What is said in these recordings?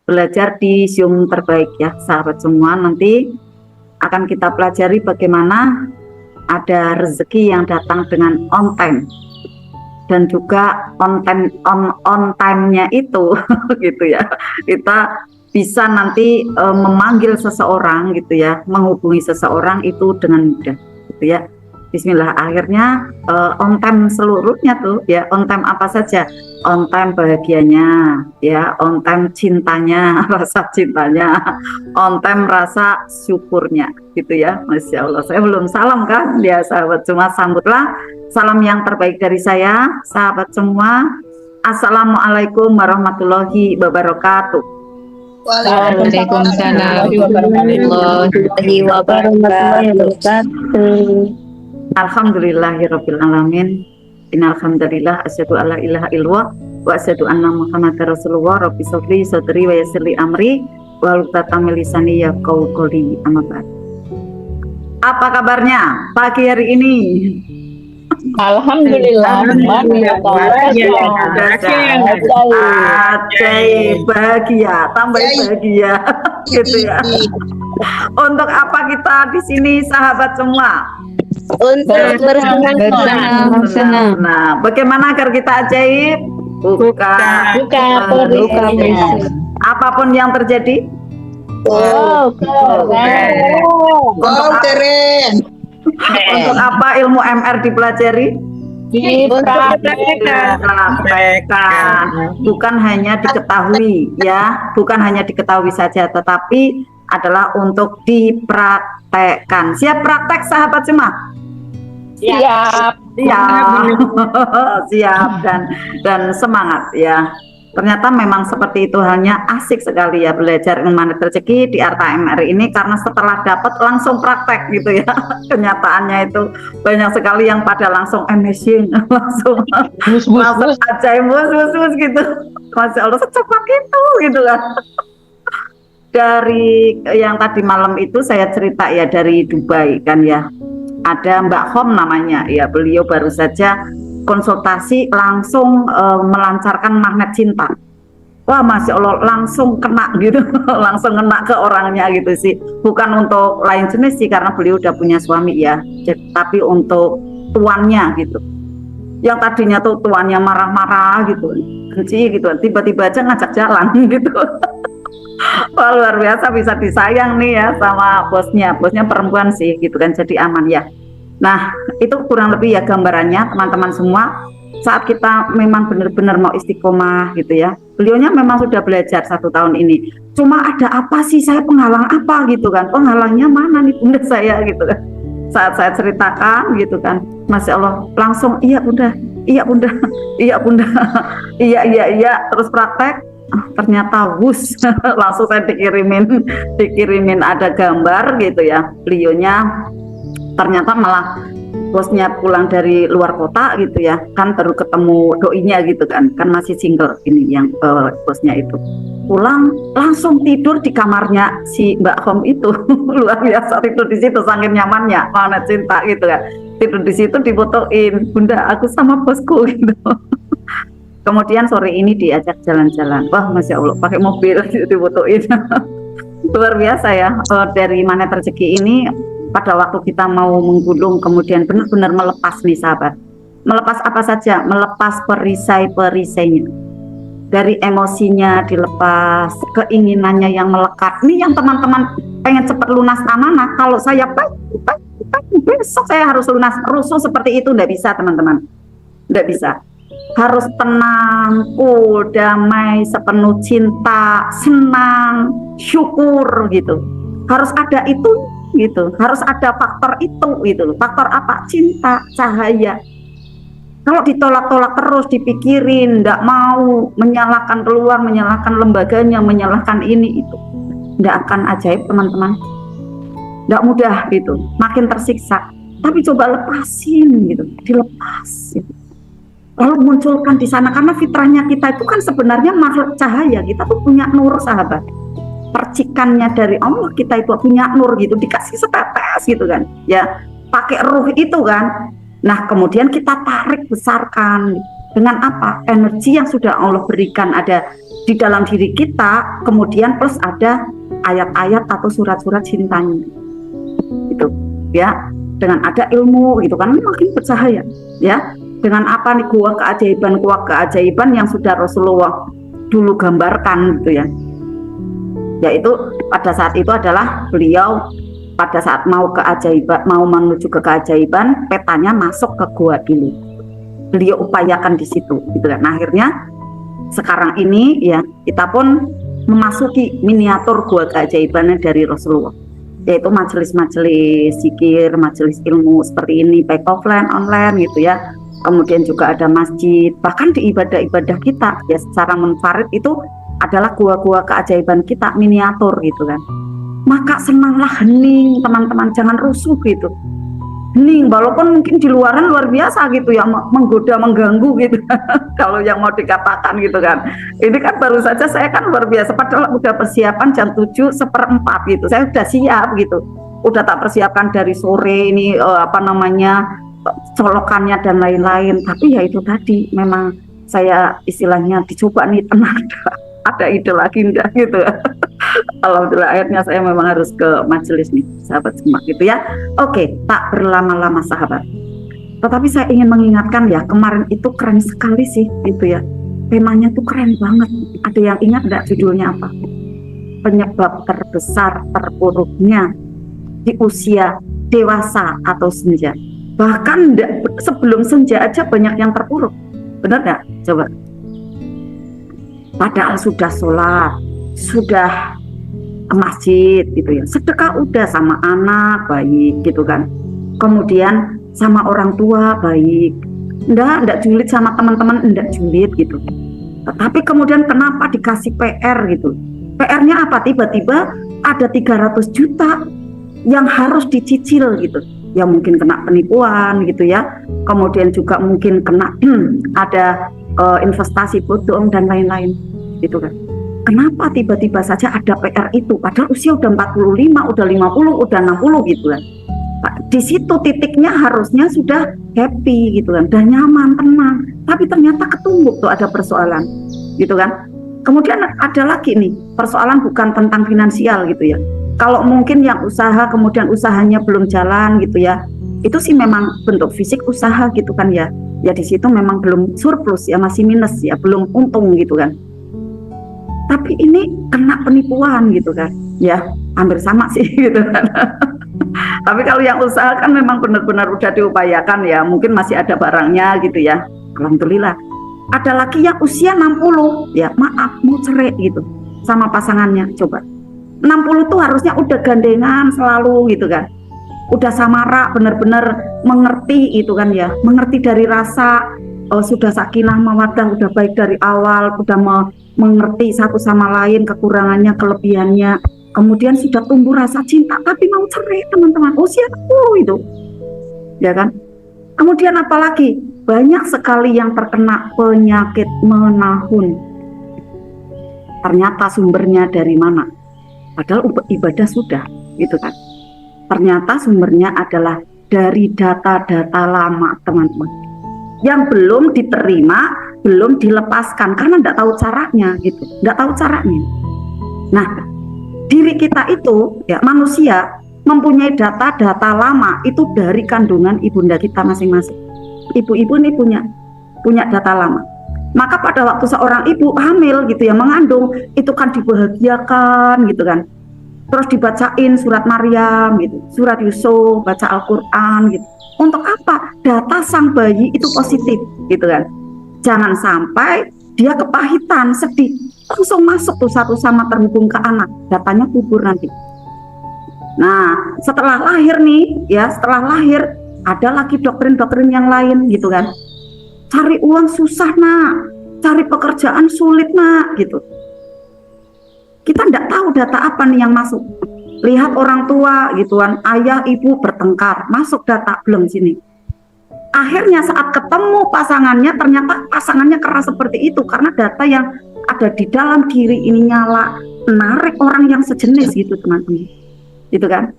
belajar di Zoom terbaik ya sahabat semua. Nanti akan kita pelajari bagaimana ada rezeki yang datang dengan on time dan juga on time-nya itu gitu ya. Kita bisa nanti memanggil seseorang gitu ya, menghubungi seseorang itu dengan mudah gitu ya. Bismillah, akhirnya on time seluruhnya tuh ya, on time apa saja, on time bahagianya ya, on time cintanya, rasa cintanya, on time rasa syukurnya gitu ya. Masya Allah, saya belum salam kan ya sahabat semua, sambutlah salam yang terbaik dari saya sahabat semua. Assalamualaikum warahmatullahi wabarakatuh. Waalaikumsalam warahmatullahi wabarakatuh. Alhamdulillahirabbil alamin. Innal hamdalillah asyhadu alla ilaha illallah wa asyhadu anna muhammadar rasulullah. Rabbi sholli sadri wa yassir li amri wa hlul lisani yafqahu qouli. Amma ba'd. Apa kabarnya pagi hari ini? Alhamdulillah, bahagia, tambah bahagia, gitu ya. Untuk apa kita di sini, sahabat semua? Untuk bersenang-senang. Nah, bagaimana agar kita ajaib? Buka apapun yang terjadi. Keren. Untuk apa ilmu MR dipelajari? Dipraktekkan. Bukan hanya diketahui ya, bukan hanya diketahui saja, tetapi adalah untuk dipraktekkan. Siap praktek sahabat semua? Siap. Siap dan semangat ya. Ternyata memang seperti itu, hanya asik sekali ya belajar ilmu magnet rezeki di Arta MR ini, karena setelah dapat langsung praktek gitu ya. Kenyataannya itu banyak sekali yang pada langsung amazing, langsung ajaib, mus gitu. Masya Allah, secepat gitu kan. Dari yang tadi malam itu saya cerita ya, dari Dubai kan ya, ada Mbak Hom namanya ya, beliau baru saja konsultasi langsung melancarkan magnet cinta. Wah, Masya Allah, langsung kena gitu. Langsung kena ke orangnya gitu sih. Bukan untuk lain jenis sih, karena beliau udah punya suami ya, tapi untuk tuannya gitu, yang tadinya tuh tuannya marah-marah gitu, benci gitu, tiba-tiba aja ngajak jalan gitu. Wah, luar biasa, bisa disayang nih ya sama bosnya perempuan sih gitu kan, jadi aman ya. Nah, itu kurang lebih ya gambarannya teman-teman semua. Saat kita memang benar-benar mau istiqomah gitu ya, beliaunya memang sudah belajar 1 tahun ini. Cuma ada apa sih, saya penghalang apa gitu kan, penghalangnya mana nih bunda saya gitu kan. Saat saya ceritakan gitu kan, Masya Allah, langsung iya bunda, iya terus praktek. Ternyata langsung saya dikirimin ada gambar gitu ya, beliaunya ternyata malah bosnya pulang dari luar kota gitu ya, kan baru ketemu doinya gitu kan masih single ini yang bosnya itu, pulang langsung tidur di kamarnya si Mbak Hom itu. Luar biasa, tidur di situ saking nyamannya magnet cinta gitu kan, tidur di situ, difotoin, bunda aku sama bosku gitu. Kemudian sore ini diajak jalan-jalan. Wah, Masya Allah, pakai mobil difotoin. Luar biasa ya. Dari magnet rezeki ini, pada waktu kita mau menggulung, kemudian benar-benar melepas nih sahabat. Melepas apa saja? Melepas perisai-perisainya. Dari emosinya dilepas, keinginannya yang melekat. Ini yang teman-teman pengen cepat lunas amanah. Kalau saya besok saya harus lunas, rusuh seperti itu, enggak bisa teman-teman. Enggak bisa. Harus tenang, cool, damai, sepenuh cinta, senang, syukur gitu. Harus ada itu gitu, harus ada faktor itu gitu. Faktor apa? Cinta, cahaya. Kalau ditolak-tolak terus, dipikirin, nggak mau, menyalahkan keluar, menyalahkan lembaganya, menyalahkan ini itu, nggak akan ajaib teman-teman. Nggak mudah gitu, makin tersiksa. Tapi coba lepasin gitu, dilepas gitu. Lalu munculkan di sana, karena fitrahnya kita itu kan sebenarnya makhluk cahaya, kita tuh punya nur sahabat. Percikannya dari Allah, kita itu punya nur gitu, dikasih setetes gitu kan. Ya, pakai ruh itu kan. Nah, kemudian kita tarik besarkan dengan apa? Energi yang sudah Allah berikan ada di dalam diri kita, kemudian plus ada ayat-ayat atau surat-surat cintanya. Gitu, ya. Dengan ada ilmu gitu kan makin bercahaya, ya. Dengan apa nih gua keajaiban yang sudah Rasulullah dulu gambarkan gitu ya. Yaitu pada saat itu adalah beliau pada saat mau menuju ke keajaiban, petanya masuk ke gua dulu. Beliau upayakan di situ gitu kan. Nah, akhirnya sekarang ini ya kita pun memasuki miniatur gua keajaibannya dari Rasulullah, yaitu majelis-majelis zikir, majelis ilmu seperti ini, baik offline, online gitu ya. Kemudian juga ada masjid, bahkan di ibadah-ibadah kita ya secara munfarid itu adalah gua-gua keajaiban kita miniatur gitu kan. Maka senanglah, hening teman-teman, jangan rusuh gitu. Hening, walaupun mungkin di luaran luar biasa gitu ya, menggoda, mengganggu gitu. Kalau yang mau dikatakan gitu kan. Ini kan baru saja saya kan luar biasa, padahal udah persiapan jam 7:04 gitu. Saya udah siap gitu. Udah tak persiapkan dari sore ini colokannya dan lain-lain. Tapi ya itu tadi memang saya istilahnya dicoba nih, tenang ada ide lagi enggak gitu. Alhamdulillah akhirnya saya memang harus ke majelis nih sahabat semua gitu ya. Oke, tak berlama-lama sahabat. Tetapi saya ingin mengingatkan ya, kemarin itu keren sekali sih gitu ya. Temanya tuh keren banget. Ada yang ingat enggak judulnya apa? Penyebab terbesar terpuruknya di usia dewasa atau senja. Bahkan sebelum senja aja banyak yang terpuruk. Benar nggak? Coba. Padahal sudah sholat, sudah ke masjid gitu ya, sedekah udah sama anak baik gitu kan, kemudian sama orang tua baik, enggak julid sama teman-teman, enggak julid gitu. Tetapi kemudian kenapa dikasih PR gitu? PR-nya apa? Tiba-tiba ada 300 juta yang harus dicicil gitu. Ya mungkin kena penipuan gitu ya. Kemudian juga mungkin kena ada investasi bodong dan lain-lain gitu kan. Kenapa tiba-tiba saja ada PR itu? Padahal usia udah 45, udah 50, udah 60 gitu kan. Di situ titiknya harusnya sudah happy gitu kan, udah nyaman, tenang. Tapi ternyata ketumbuk tuh ada persoalan gitu kan. Kemudian ada lagi nih persoalan bukan tentang finansial gitu ya. Kalau mungkin yang usaha kemudian usahanya belum jalan gitu ya, itu sih memang bentuk fisik usaha gitu kan ya. Ya di situ memang belum surplus ya, masih minus ya, belum untung gitu kan. Tapi ini kena penipuan gitu kan, ya hampir sama sih gitu kan. Tapi kalau yang usaha kan memang benar-benar udah diupayakan ya, mungkin masih ada barangnya gitu ya, alhamdulillah. Ada lagi yang usia 60, ya maaf mau cerai gitu sama pasangannya, coba. 60 tuh harusnya udah gandengan selalu gitu kan, udah samara, benar-benar mengerti itu kan ya, mengerti dari rasa, sudah sakinah mawaddah, udah baik dari awal, udah mengerti satu sama lain kekurangannya, kelebihannya, kemudian sudah tumbuh rasa cinta, tapi mau cerai teman-teman, usia 60 itu, ya kan. Kemudian apalagi banyak sekali yang terkena penyakit menahun. Ternyata sumbernya dari mana? Padahal ibadah sudah, gitu kan. Ternyata sumbernya adalah dari data-data lama, teman-teman. Yang belum diterima, belum dilepaskan karena tidak tahu caranya, gitu. Tidak tahu caranya. Nah, diri kita itu, ya manusia mempunyai data-data lama itu dari kandungan ibunda kita masing-masing. Ibu-ibu ini punya data lama. Maka pada waktu seorang ibu hamil gitu ya, mengandung, itu kan dibahagiakan gitu kan. Terus dibacain surat Maryam gitu, surat Yusuf, baca Al-Qur'an gitu. Untuk apa? Data sang bayi itu positif gitu kan. Jangan sampai dia kepahitan, sedih, langsung masuk tuh satu sama terhubung ke anak, datanya kubur nanti. Nah, setelah lahir nih ya, setelah lahir ada lagi doktrin-doktrin yang lain gitu kan. Cari uang susah nak, cari pekerjaan sulit nak gitu. Kita tidak tahu data apa nih yang masuk. Lihat orang tua gitu kan, ayah ibu bertengkar, masuk data belum sini. Akhirnya saat ketemu pasangannya, ternyata pasangannya keras seperti itu karena data yang ada di dalam diri ini nyala, menarik orang yang sejenis gitu teman-teman. Gitu kan.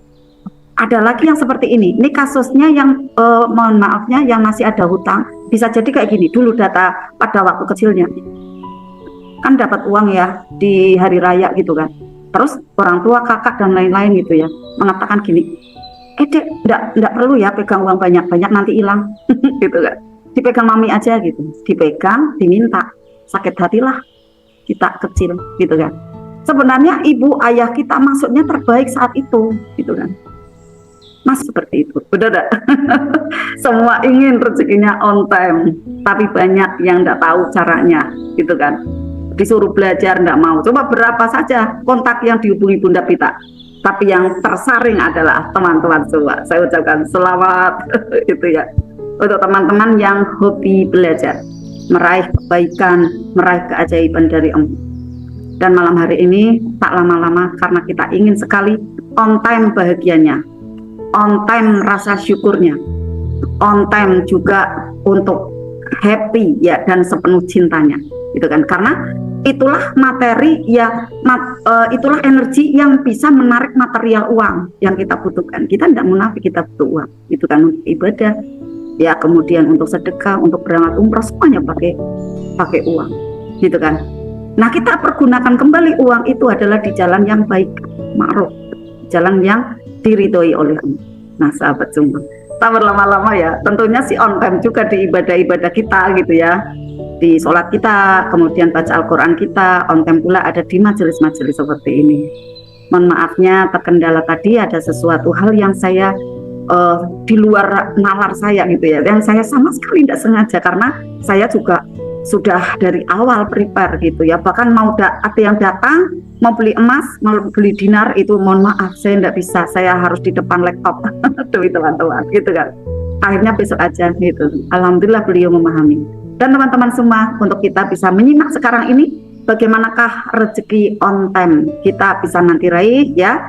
ada lagi yang seperti ini. Ini kasusnya yang mohon maafnya yang masih ada hutang. Bisa jadi kayak gini dulu data pada waktu kecilnya. Kan dapat uang ya di hari raya gitu kan. Terus orang tua, kakak dan lain-lain gitu ya mengatakan gini, Dek, enggak perlu ya pegang uang banyak-banyak nanti hilang gitu kan. Dipegang mami aja gitu. Dipegang, diminta. Sakit hatilah kita kecil gitu kan. Sebenarnya ibu ayah kita maksudnya terbaik saat itu gitu kan. Mas seperti itu, udah dah. Semua ingin rezekinya on time, tapi banyak yang nggak tahu caranya, gitu kan. Disuruh belajar nggak mau. Coba berapa saja kontak yang dihubungi Bunda Pita, tapi yang tersaring adalah teman-teman semua. Saya ucapkan selamat itu ya untuk teman-teman yang hobi belajar, meraih kebaikan, meraih keajaiban dari Allah. Dan malam hari ini tak lama-lama karena kita ingin sekali on time bahagianya, on time rasa syukurnya, on time juga untuk happy ya dan sepenuh cintanya, gitu kan? Karena itulah materi ya, itulah energi yang bisa menarik material uang yang kita butuhkan. Kita tidak munafik, kita butuh uang, itu kan untuk ibadah, ya kemudian untuk sedekah, untuk berangkat umroh semuanya pakai uang, gitu kan? Nah kita pergunakan kembali uang itu adalah di jalan yang baik, ma'ruf, jalan yang diridhoi oleh Allah. Nah sahabat semua, tak berlama-lama ya, tentunya si on time juga di ibadah-ibadah kita gitu ya, di sholat kita, kemudian baca Al-Quran kita, on time pula ada di majelis-majelis seperti ini. Mohon maafnya terkendala tadi ada sesuatu hal yang saya di luar nalar saya gitu ya, yang saya sama sekali tidak sengaja karena saya juga sudah dari awal prepare gitu ya, bahkan ada yang datang mau beli emas, mau beli dinar itu mohon maaf saya tidak bisa, saya harus di depan laptop demi teman-teman gitu kan, akhirnya besok aja gitu. Alhamdulillah beliau memahami. Dan teman-teman semua, untuk kita bisa menyimak sekarang ini bagaimanakah rezeki on time kita bisa nanti raih ya.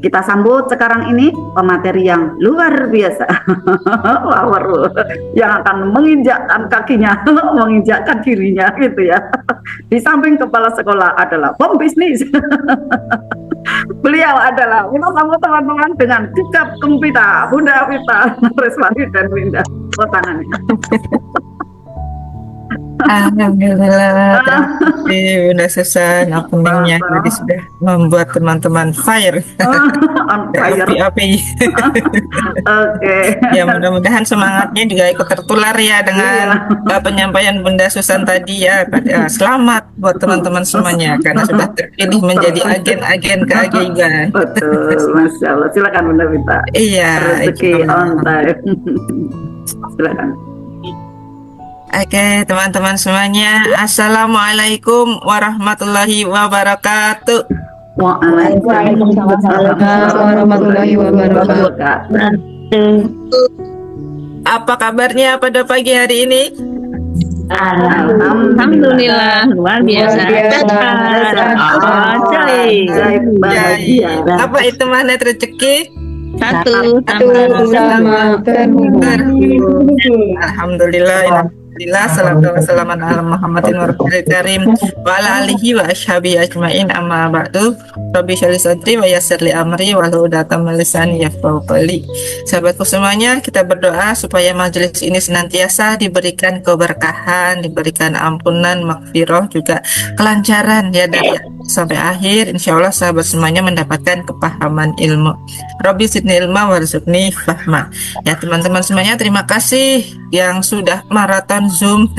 Kita sambut sekarang ini pemateri yang luar biasa yang akan menginjakkan kakinya, menginjakkan dirinya gitu ya. Di samping kepala sekolah adalah pembisnis. Beliau adalah, kita sambut teman-teman dengan gegap gempita Bunda Pita Reswari dan Winda. Oh, tangannya. Alhamdulillah, terima kasih Bunda Susan. Openingnya tadi sudah membuat teman-teman fire, on fire. api-api. Oke. Ya mudah-mudahan semangatnya juga ikut tertular ya dengan penyampaian Bunda Susan tadi ya. Selamat buat teman-teman semuanya karena sudah terpilih menjadi agen-agen keajaiban. Betul, Masya Allah. Silakan Bunda Pita. Iya. Rezeki on time. Silakan. Oke, teman-teman semuanya, Assalamualaikum warahmatullahi wabarakatuh. Waalaikumsalam warahmatullahi wabarakatuh. Apa kabarnya pada pagi hari ini? Alhamdulillah, luar biasa. Bahagia. Apa itu magnet rezeki? Satu sama Alhamdulillah. Alhamdulillah, salamun ala Muhammadin wa Rasulil Karim wa ala alihi wa ashabi ajmain, amma ba'du. Rabbi sholli sadri wa yassir li amri wa hlul 'uqdatam min lisani yafqahu qawli. Sahabatku semuanya, kita berdoa supaya majelis ini senantiasa diberikan keberkahan, diberikan ampunan, maghfirah, juga kelancaran ya dari sampai akhir. Insya Allah sahabat semuanya mendapatkan kepahaman ilmu. Rabbi zidni ilma warzuqni fahma. Ya teman-teman semuanya, terima kasih yang sudah maraton Zoom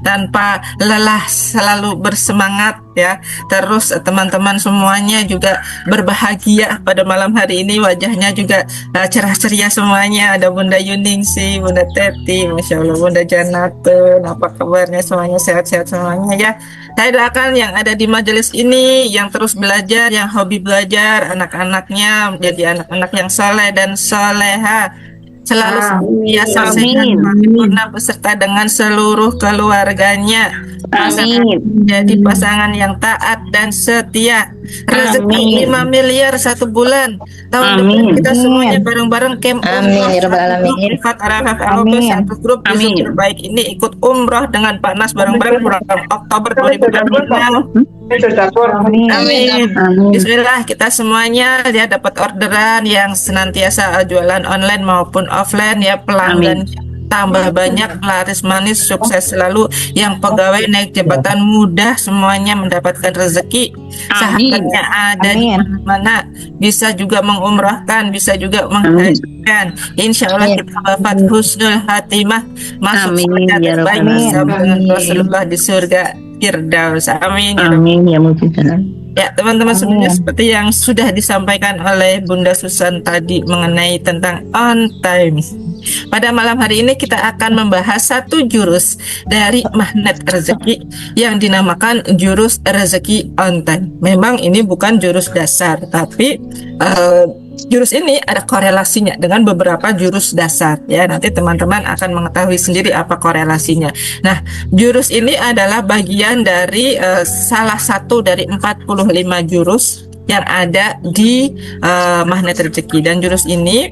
tanpa lelah, selalu bersemangat ya. Terus teman-teman semuanya juga berbahagia pada malam hari ini, wajahnya juga cerah ceria semuanya. Ada Bunda Yuningsi, Bunda Teti, Masya Allah, Bunda Janatun, apa kabarnya semuanya, sehat-sehat semuanya ya. Saya doakan yang ada di majelis ini, yang terus belajar, yang hobi belajar, anak-anaknya menjadi anak-anak yang soleh dan soleha, selalu senantiasa sehat, sempurna beserta dengan seluruh keluarganya. Amin. Jadi pasangan yang taat dan setia. Rezeki Amin. 5 miliar 1 bulan. Tahun depan Amin. kita semuanya bareng-bareng camp Amin, umroh. ya Rabbal Alamin. Privat Arafah Alobe, satu grup di Amin. Zoom terbaik ini ikut umroh dengan Pak Nas bareng-bareng bulan Oktober 2025. Amin. Amin. Bismillah, kita semuanya ya dapat orderan yang senantiasa jualan online maupun offline ya, pelanggan tambah banyak, laris manis, sukses selalu, yang pegawai naik jabatan mudah, semuanya mendapatkan rezeki, sahabatnya ada di mana, bisa juga mengumrahkan, bisa juga menghajikan. Insya Allah kita wafat husnul hatimah, masuk surga terbaik bersama dengan Rasulullah di surga Firdaus. Amin. Amin ya Mujizat. Ya teman-teman semuanya, seperti yang sudah disampaikan oleh Bunda Susan tadi mengenai tentang on time. Pada malam hari ini kita akan membahas satu jurus dari magnet rezeki yang dinamakan jurus rezeki on time. Memang ini bukan jurus dasar, tapi jurus ini ada korelasinya dengan beberapa jurus dasar ya. Nanti teman-teman akan mengetahui sendiri apa korelasinya. Nah, jurus ini adalah bagian dari salah satu dari 45 jurus yang ada di magnet rezeki, dan jurus ini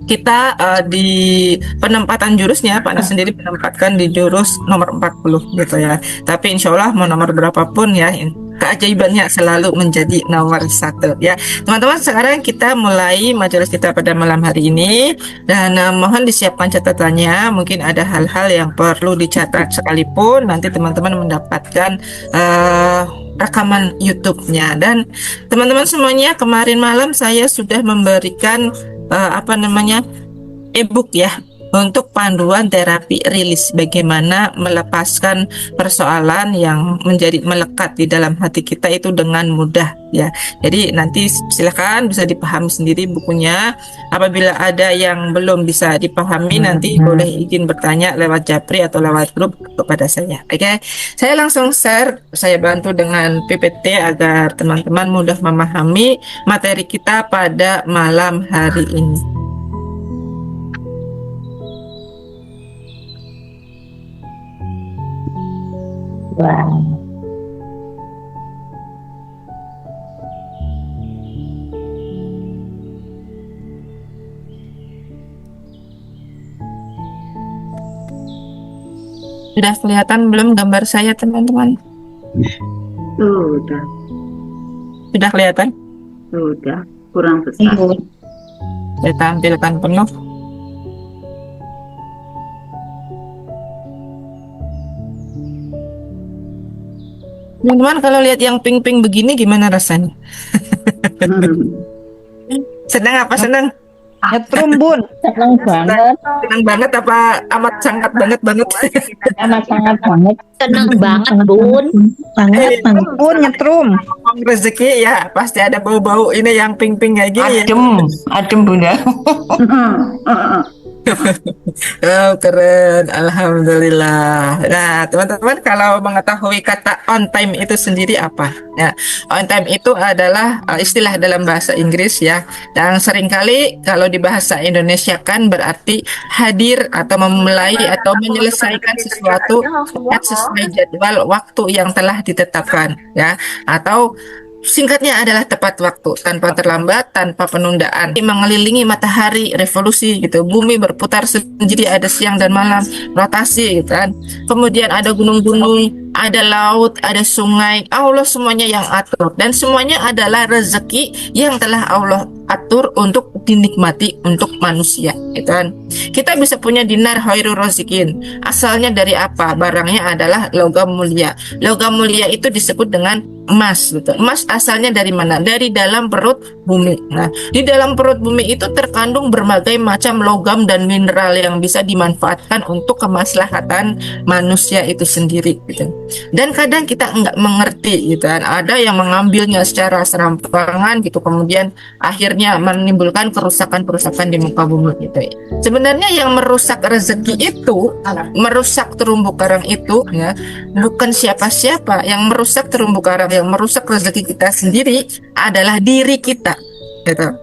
kita di penempatan jurusnya Pak Nas sendiri menempatkan di jurus nomor 40 gitu ya. Tapi insya Allah mau nomor berapapun ya, keajaibannya selalu menjadi nomor 1 ya. Teman-teman, sekarang kita mulai majelis kita pada malam hari ini, dan mohon disiapkan catatannya. Mungkin ada hal-hal yang perlu dicatat sekalipun nanti teman-teman mendapatkan rekaman YouTube-nya. Dan teman-teman semuanya, kemarin malam saya sudah memberikan e-book ya, untuk panduan terapi rilis, bagaimana melepaskan persoalan yang menjadi melekat di dalam hati kita itu dengan mudah ya. Jadi nanti silakan bisa dipahami sendiri bukunya. Apabila ada yang belum bisa dipahami, nanti boleh izin bertanya lewat Japri atau lewat grup kepada saya. Oke, saya langsung share, saya bantu dengan PPT agar teman-teman mudah memahami materi kita pada malam hari ini. Wow. Sudah kelihatan belum gambar saya, teman-teman? Sudah, Sudah kelihatan? sudah. Kurang besar. Saya tampilkan penuh. Teman-teman, kalau lihat yang pink-pink begini gimana rasanya? Senang apa senang? Nyetrum Bun. Senang banget. Senang banget apa amat sangat banget? Amat sangat banget. Senang banget Bun. Banget Bun nyetrum. Ngomong rezeki ya, pasti ada bau-bau ini yang pink-pink kayak gini ya. Adem Bunda. Oh, keren, alhamdulillah. Nah, teman-teman, kalau mengetahui kata on time itu sendiri apa? Ya, on time itu adalah istilah dalam bahasa Inggris ya, dan seringkali kalau di bahasa Indonesia kan berarti hadir atau memulai atau menyelesaikan sesuatu sesuai jadwal waktu yang telah ditetapkan ya, atau singkatnya adalah tepat waktu, tanpa terlambat, tanpa penundaan. Mengelilingi matahari, revolusi gitu. Bumi berputar sendiri, ada siang dan malam, rotasi gitu kan. Kemudian ada gunung-gunung, ada laut, ada sungai. Allah semuanya yang atur, dan semuanya adalah rezeki yang telah Allah atur untuk dinikmati untuk manusia gitu kan. Kita bisa punya dinar khairul razikin. Asalnya dari apa? Barangnya adalah logam mulia. Logam mulia itu disebut dengan emas gitu. Emas asalnya dari mana? Dari dalam perut bumi. Nah, di dalam perut bumi itu terkandung berbagai macam logam dan mineral yang bisa dimanfaatkan untuk kemaslahatan manusia itu sendiri gitu. Dan kadang kita nggak mengerti gitu kan. Ada yang mengambilnya secara serampangan gitu, kemudian akhirnya menimbulkan kerusakan-kerusakan di muka bumi gitu. Sebenarnya yang merusak rezeki itu, merusak terumbu karang itu ya, bukan siapa-siapa. Yang merusak terumbu karang, yang merusak rezeki kita sendiri adalah diri kita gitu.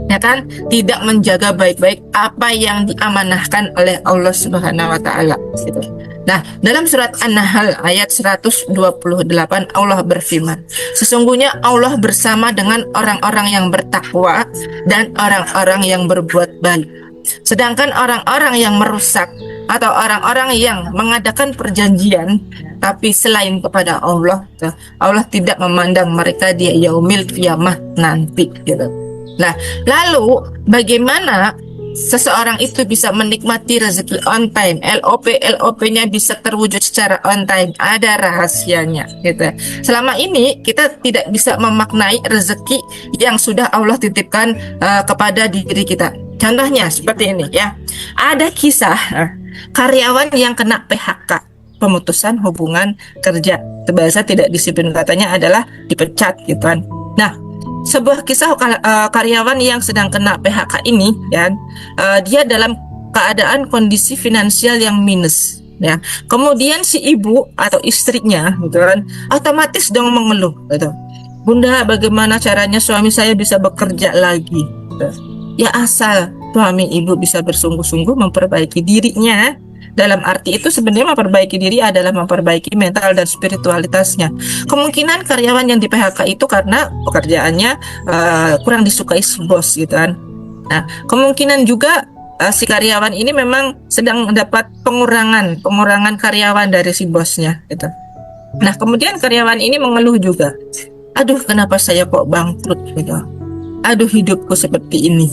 Ya kan, tidak menjaga baik-baik apa yang diamanahkan oleh Allah Subhanahu wa taala gitu. Nah, dalam surat An-Nahl ayat 128 Allah berfirman, sesungguhnya Allah bersama dengan orang-orang yang bertakwa dan orang-orang yang berbuat baik. Sedangkan orang-orang yang merusak atau orang-orang yang mengadakan perjanjian tapi selain kepada Allah, Allah tidak memandang mereka di yaumil qiyamah nanti gitu. Nah, lalu bagaimana seseorang itu bisa menikmati rezeki on time, LOP-nya bisa terwujud secara on time? Ada rahasianya gitu. Selama ini kita tidak bisa memaknai rezeki yang sudah Allah titipkan kepada diri kita. Contohnya seperti ini ya. Ada kisah karyawan yang kena PHK, pemutusan hubungan kerja. Bahasa tidak disiplin katanya adalah dipecat gitu kan. Nah, sebuah kisah karyawan yang sedang kena PHK ini ya, dia dalam keadaan kondisi finansial yang minus ya. Kemudian si ibu atau istrinya gitu kan otomatis dong mengeluh gitu. Bunda, bagaimana caranya suami saya bisa bekerja lagi gitu. Ya asal suami ibu bisa bersungguh-sungguh memperbaiki dirinya. Dalam arti itu sebenarnya memperbaiki diri adalah memperbaiki mental dan spiritualitasnya. Kemungkinan karyawan yang di PHK itu karena pekerjaannya kurang disukai si bos gitu kan. Nah, kemungkinan juga si karyawan ini memang sedang mendapat pengurangan karyawan dari si bosnya gitu. Nah, kemudian karyawan ini mengeluh juga. Aduh, kenapa saya kok bangkrut gitu. Aduh, hidupku seperti ini.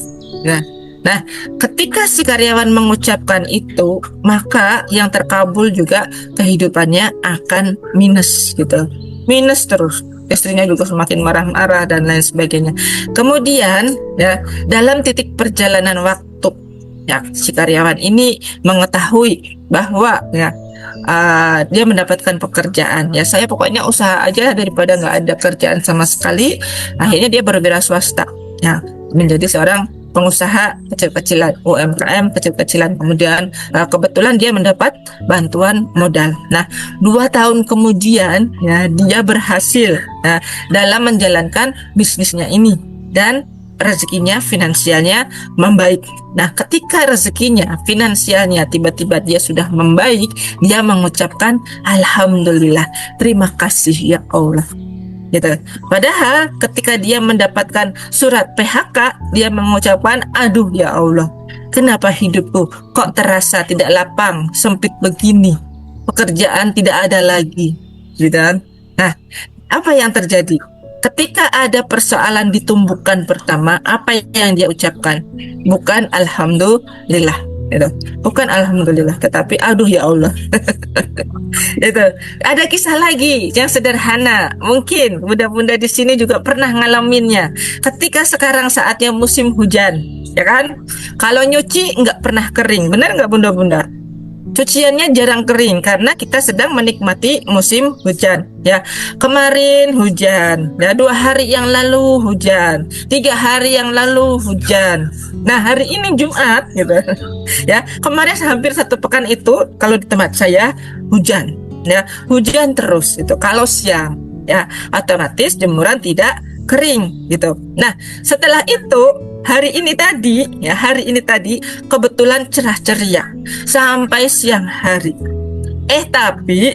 Nah, ketika si karyawan mengucapkan itu, maka yang terkabul juga kehidupannya akan minus gitu. Minus terus. Istrinya juga semakin marah-marah dan lain sebagainya. Kemudian ya, dalam titik perjalanan waktu ya, si karyawan ini mengetahui bahwa ya dia mendapatkan pekerjaan. Ya, saya pokoknya usaha aja daripada nggak ada kerjaan sama sekali. Akhirnya dia berwira swasta. Ya, menjadi seorang pengusaha kecil-kecilan, UMKM kecil-kecilan. Kemudian kebetulan dia mendapat bantuan modal. Nah, 2 tahun kemudian ya, dia berhasil dalam menjalankan bisnisnya ini dan rezekinya, finansialnya membaik. Nah, ketika rezekinya, finansialnya tiba-tiba dia sudah membaik, dia mengucapkan alhamdulillah, terima kasih ya Allah. Gitu. Padahal ketika dia mendapatkan surat PHK, dia mengucapkan, aduh ya Allah, kenapa hidupku kok terasa tidak lapang, sempit begini, pekerjaan tidak ada lagi, gitu kan? Nah, apa yang terjadi? Ketika ada persoalan ditumbuhkan pertama, apa yang dia ucapkan? Bukan alhamdulillah, gitu. Bukan alhamdulillah, tetapi aduh ya Allah. Itu ada kisah lagi yang sederhana, mungkin bunda-bunda di sini juga pernah ngalaminnya. Ketika sekarang saatnya musim hujan, ya kan? Kalau nyuci nggak pernah kering, benar nggak bunda-bunda? Cuciannya jarang kering karena kita sedang menikmati musim hujan. Ya, kemarin hujan, ya 2 hari yang lalu hujan, 3 hari yang lalu hujan. Nah, hari ini Jumat, gitu. Ya, kemarin hampir 1 pekan itu kalau di tempat saya hujan. Ya, hujan terus itu kalau siang, ya otomatis jemuran tidak kering gitu. Nah, setelah itu hari ini tadi kebetulan cerah ceria sampai siang hari. Tapi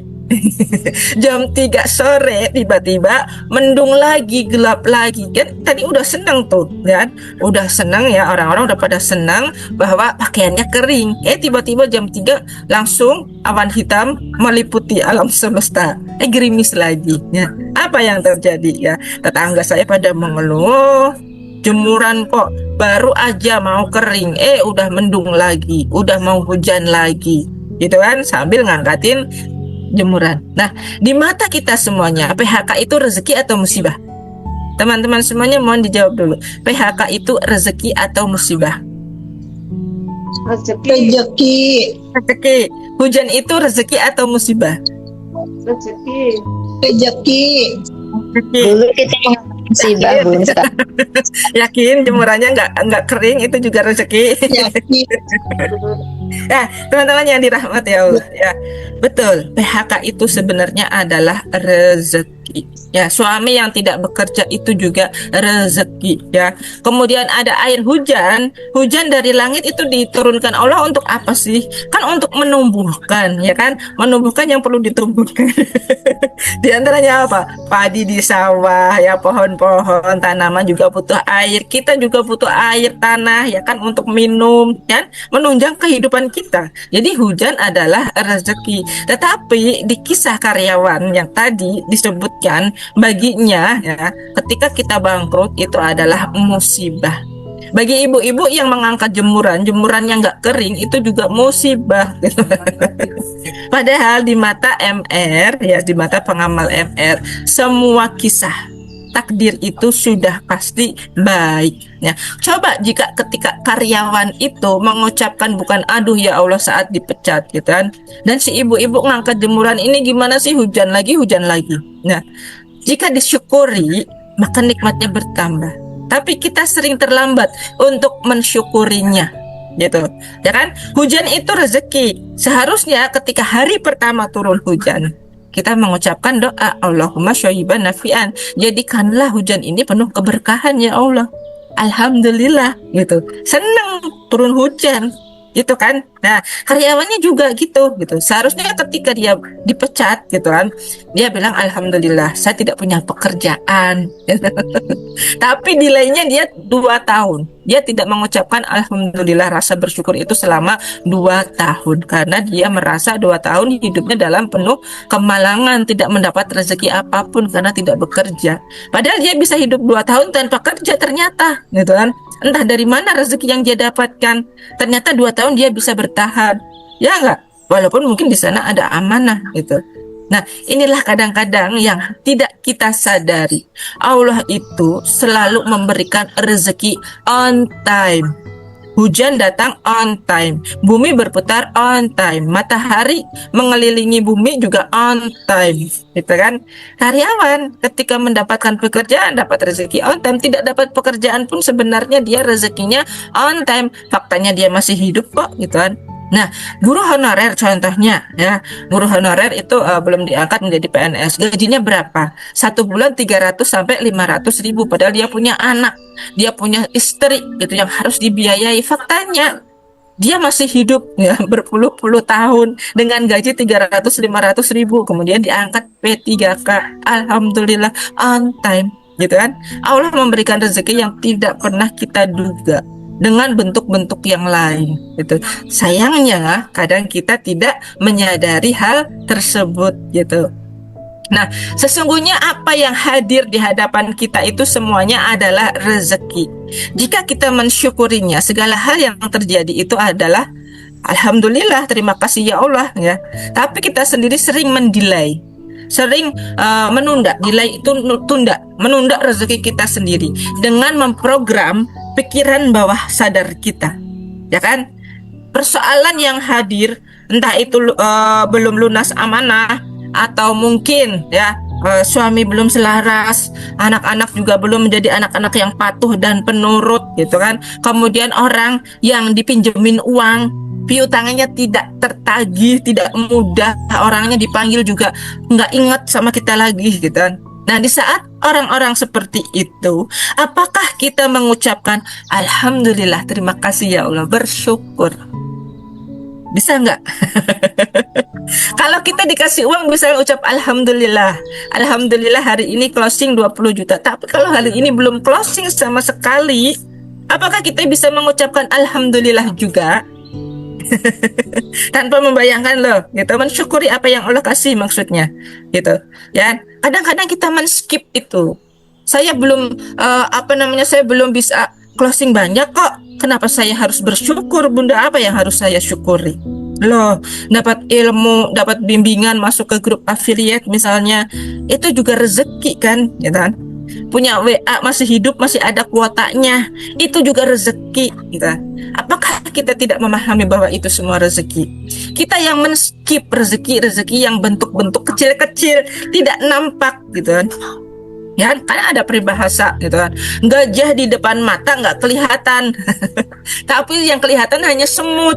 jam 3 sore tiba-tiba mendung lagi, gelap lagi. Kan tadi udah senang tuh kan, udah senang ya, orang-orang udah pada senang bahwa pakaiannya kering. Tiba-tiba jam 3 langsung awan hitam meliputi alam semesta. Gerimis lagi ya. Apa yang terjadi ya? Tetangga saya pada mengeluh, jemuran kok baru aja mau kering, udah mendung lagi, udah mau hujan lagi, gitu kan, sambil ngangkatin jemuran. Nah, di mata kita semuanya, PHK itu rezeki atau musibah? Teman-teman semuanya mohon dijawab dulu. PHK itu rezeki atau musibah? Rezeki. Rezeki. Hujan itu rezeki atau musibah? Rezeki. Rezeki. Dulu kita musibah, Bun. Yakin jemurannya nggak kering itu juga rezeki? Yakin. Ya, teman-teman yang dirahmati ya Allah, ya betul. PHK itu sebenarnya adalah rezeki. rezeki. Ya, suami yang tidak bekerja itu juga rezeki ya. Kemudian ada air hujan. Hujan dari langit itu diturunkan Allah untuk apa sih? Kan untuk menumbuhkan, ya kan? Menumbuhkan yang perlu ditumbuhkan. Di antaranya apa? Padi di sawah, ya, pohon-pohon, tanaman juga butuh air. Kita juga butuh air tanah, ya kan, untuk minum, kan? Menunjang kehidupan kita. Jadi hujan adalah rezeki. Tetapi di kisah karyawan yang tadi disebutkan, baginya ya, ketika kita bangkrut itu adalah musibah. Bagi ibu-ibu yang mengangkat jemuran yang nggak kering itu juga musibah. Padahal di mata MR, ya, di mata pengamal MR, semua kisah takdir itu sudah pasti baik. Ya, coba jika ketika karyawan itu mengucapkan bukan aduh ya Allah saat dipecat, gitu kan, dan si ibu-ibu ngangkat jemuran ini gimana sih, hujan lagi. Nah, jika disyukuri maka nikmatnya bertambah. Tapi kita sering terlambat untuk mensyukurinya, gitu. Ya kan? Hujan itu rezeki. Seharusnya ketika hari pertama turun hujan, kita mengucapkan doa, Allahumma syaiban nafi'an. Jadikanlah hujan ini penuh keberkahan ya Allah. Alhamdulillah, gitu. Senang turun hujan, gitu kan. Nah, karyawannya juga gitu. Seharusnya ketika dia dipecat, gitu kan, dia bilang alhamdulillah saya tidak punya pekerjaan. Tapi nilainya dia 2 tahun. Dia tidak mengucapkan alhamdulillah, rasa bersyukur itu selama 2 tahun. Karena dia merasa 2 tahun hidupnya dalam penuh kemalangan, tidak mendapat rezeki apapun karena tidak bekerja. Padahal dia bisa hidup 2 tahun tanpa kerja ternyata, gitu kan. Entah dari mana rezeki yang dia dapatkan. Ternyata 2 tahun dia bisa bertahan. Ya enggak? Walaupun mungkin di sana ada amanah, gitu. Nah, inilah kadang-kadang yang tidak kita sadari. Allah itu selalu memberikan rezeki on time. Hujan datang on time, bumi berputar on time, matahari mengelilingi bumi juga on time, gitu kan? Karyawan ketika mendapatkan pekerjaan dapat rezeki on time, tidak dapat pekerjaan pun sebenarnya dia rezekinya on time. Faktanya dia masih hidup kok, gitu kan? Nah, guru honorer contohnya ya, guru honorer itu belum diangkat menjadi PNS, gajinya berapa? 1 bulan 300 sampai 500 ribu, padahal dia punya anak, dia punya istri, gitu, yang harus dibiayai. Faktanya dia masih hidup ya berpuluh-puluh tahun dengan gaji 300-500 ribu, kemudian diangkat P3K, alhamdulillah on time, gitu kan? Allah memberikan rezeki yang tidak pernah kita duga dengan bentuk-bentuk yang lain, gitu. Sayangnya kadang kita tidak menyadari hal tersebut, gitu. Nah, sesungguhnya apa yang hadir di hadapan kita itu semuanya adalah rezeki. Jika kita mensyukurinya, segala hal yang terjadi itu adalah alhamdulillah, terima kasih ya Allah, ya. Tapi kita sendiri sering mendelay, sering menunda. Delay itu menunda rezeki kita sendiri dengan memprogram pikiran bawah sadar kita, ya kan? Persoalan yang hadir entah itu belum lunas amanah, atau mungkin ya suami belum selaras, anak-anak juga belum menjadi anak-anak yang patuh dan penurut, gitu kan? Kemudian orang yang dipinjemin uang, piutangnya tidak tertagih, tidak mudah, orangnya dipanggil juga nggak ingat sama kita lagi, gitu kan? Nah, di saat orang-orang seperti itu, apakah kita mengucapkan alhamdulillah, terima kasih ya Allah, bersyukur? Bisa nggak? Kalau kita dikasih uang bisa ucap alhamdulillah, alhamdulillah hari ini closing 20 juta. Tapi kalau hari ini belum closing sama sekali, apakah kita bisa mengucapkan alhamdulillah juga? Tanpa membayangkan loh, gitu, mensyukuri apa yang Allah kasih maksudnya, gitu ya. Kadang-kadang kita men-skip itu. Saya belum saya belum bisa closing banyak kok, kenapa saya harus bersyukur, Bunda? Apa yang harus saya syukuri? Loh, dapat ilmu, dapat bimbingan, masuk ke grup affiliate misalnya, itu juga rezeki kan, gitu kan? Punya WA masih hidup, masih ada kuotanya, itu juga rezeki, gitu. Apakah kita tidak memahami bahwa itu semua rezeki? Kita yang men-skip rezeki yang bentuk-bentuk kecil-kecil tidak nampak, gitu kan? Ya, kan ada peribahasa gitu kan. Gajah di depan mata nggak kelihatan, tapi yang kelihatan hanya semut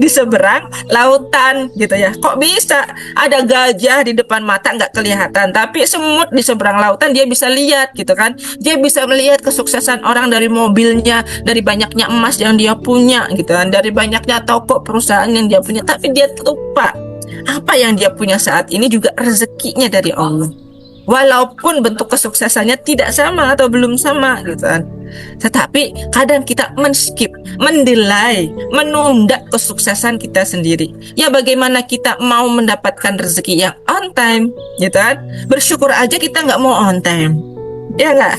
di seberang lautan gitu ya. Kok bisa ada gajah di depan mata nggak kelihatan, tapi semut di seberang lautan dia bisa lihat gitu kan. Dia bisa melihat kesuksesan orang dari mobilnya, dari banyaknya emas yang dia punya gitu kan, dari banyaknya toko perusahaan yang dia punya, tapi dia lupa apa yang dia punya saat ini juga rezekinya dari Allah. Walaupun bentuk kesuksesannya tidak sama atau belum sama gitu kan. Tetapi kadang kita men-skip, mendelay, menunda kesuksesan kita sendiri. Ya bagaimana kita mau mendapatkan rezeki yang on time gitu kan. Bersyukur aja kita nggak mau on time. Ya nggak?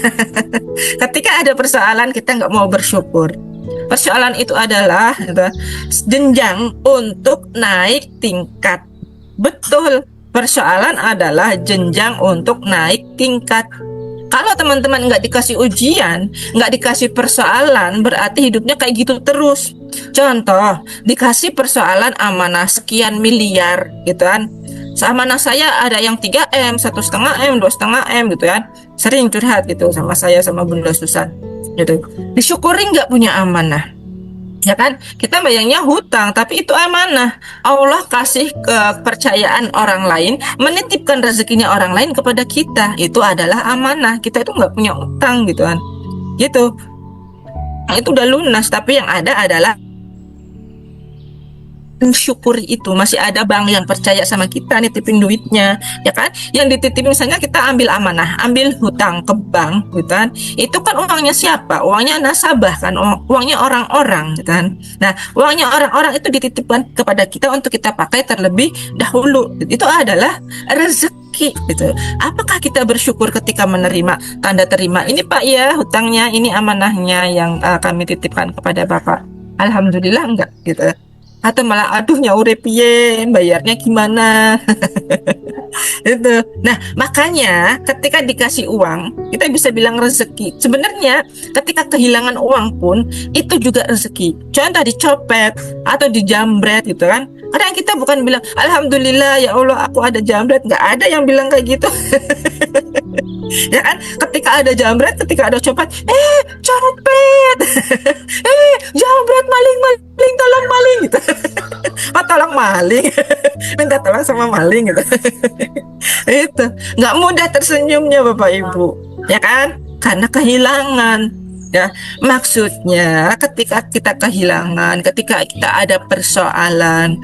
Ketika ada persoalan kita nggak mau bersyukur. Persoalan itu adalah gitu, jenjang untuk naik tingkat. Betul. Persoalan adalah jenjang untuk naik tingkat. Kalau teman-teman nggak dikasih ujian, nggak dikasih persoalan, berarti hidupnya kayak gitu terus. Contoh, dikasih persoalan amanah sekian miliar, gitu kan. Amanah saya ada yang 3M, 1,5M, 2,5M, gitu kan. Sering curhat gitu sama saya, sama Bunda Susan, gitu. Disyukuri nggak punya amanah? Ya kan, kita bayangnya hutang, tapi itu amanah. Allah kasih kepercayaan orang lain, menitipkan rezekinya orang lain kepada kita. Itu adalah amanah. Kita itu nggak punya utang gitu kan. Gitu. Itu udah lunas, tapi yang ada adalah mensyukuri itu. Masih ada bank yang percaya sama kita, nitipin duitnya, ya kan? Yang dititipin misalnya kita ambil amanah, ambil hutang ke bank, gitu kan? Itu kan uangnya siapa? Uangnya nasabah kan, uangnya orang-orang, gitu kan? Nah, uangnya orang-orang itu dititipkan kepada kita untuk kita pakai terlebih dahulu. Itu adalah rezeki, gitu. Apakah kita bersyukur ketika menerima tanda terima? Ini Pak ya, hutangnya, ini amanahnya yang kami titipkan kepada Bapak. Alhamdulillah enggak, gitu. Atau malah aduh nyaure piye, bayarnya gimana. Itu. Nah, makanya ketika dikasih uang, kita bisa bilang rezeki. Sebenarnya ketika kehilangan uang pun itu juga rezeki. Contoh dicopet atau dijambret gitu kan. Kadang kita bukan bilang alhamdulillah ya Allah aku ada jambret, nggak ada yang bilang kayak gitu. Ya kan, ketika ada jambret, ketika ada copet, copet, jambret, maling, tolong maling gitu. Oh tolong maling, minta tolong sama maling gitu. Itu nggak mudah tersenyumnya Bapak Ibu, ya kan, karena kehilangan. Ya, maksudnya ketika kita kehilangan, ketika kita ada persoalan,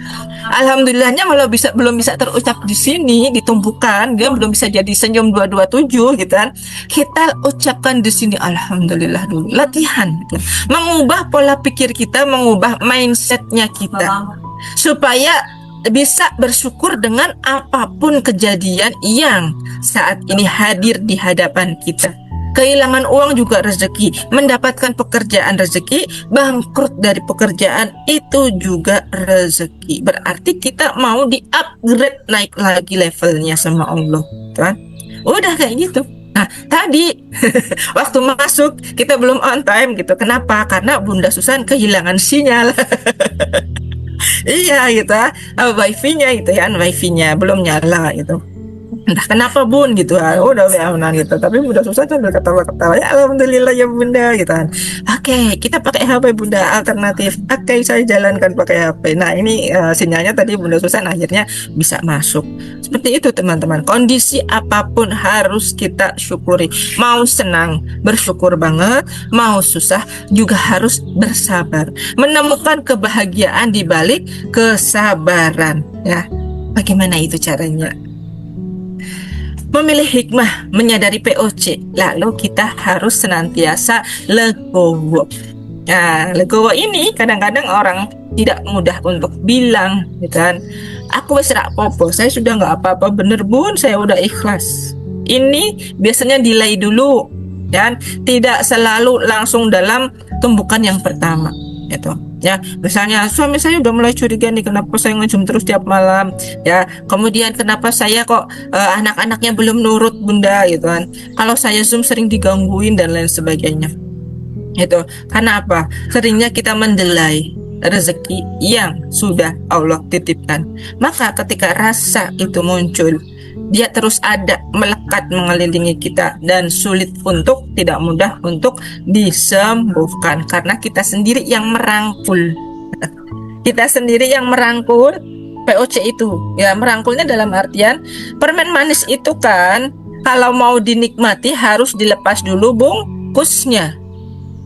alhamdulillahnya kalau belum bisa terucap di sini, ditumbuhkan, dia belum bisa jadi senyum 227 gitu kan. Kita ucapkan di sini alhamdulillah dulu, latihan gitu. Mengubah pola pikir kita, mengubah mindsetnya kita supaya bisa bersyukur dengan apapun kejadian yang saat ini hadir di hadapan kita. Kehilangan uang juga rezeki, mendapatkan pekerjaan rezeki, bangkrut dari pekerjaan itu juga rezeki. Berarti kita mau di-upgrade, naik lagi levelnya sama Allah, kan? Udah kayak gitu. Nah, tadi waktu masuk kita belum on time gitu. Kenapa? Karena Bunda Susan kehilangan sinyal. Iya gitu, wifi-nya gitu ya, wifi-nya belum nyala gitu. Entah kenapa Bun gitu, udah benar gitu, tapi Bunda susah sambil ketawa-ketawa, ya alhamdulillah ya Bunda gitu kan. Oke, kita pakai HP Bunda alternatif. Oke, saya jalankan pakai HP. Nah ini sinyalnya tadi Bunda Susan akhirnya bisa masuk. Seperti itu teman-teman, kondisi apapun harus kita syukuri. Mau senang bersyukur banget, mau susah juga harus bersabar, menemukan kebahagiaan di balik kesabaran. Ya, bagaimana itu caranya? Memilih hikmah, menyadari POC, lalu kita harus senantiasa legowo. Nah, legowo ini kadang-kadang orang tidak mudah untuk bilang, gitu kan? Aku wis rak popo, saya sudah nggak apa-apa, bener Bun, saya udah ikhlas. Ini biasanya delay dulu, dan tidak selalu langsung dalam tumbukan yang pertama, gitu. Ya, misalnya suami saya udah mulai curiga nih, kenapa saya nge-zoom terus tiap malam, ya. Kemudian kenapa saya kok anak-anaknya belum nurut Bunda, gitu kan. Kalau saya zoom sering digangguin dan lain sebagainya. Itu karena apa? Seringnya kita mendelay rezeki yang sudah Allah titipkan. Maka ketika rasa itu muncul, dia terus ada, melekat mengelilingi kita dan tidak mudah untuk disembuhkan karena kita sendiri yang merangkul. Kita sendiri yang merangkul POC itu. Ya, merangkulnya dalam artian permen manis itu kan kalau mau dinikmati harus dilepas dulu bungkusnya.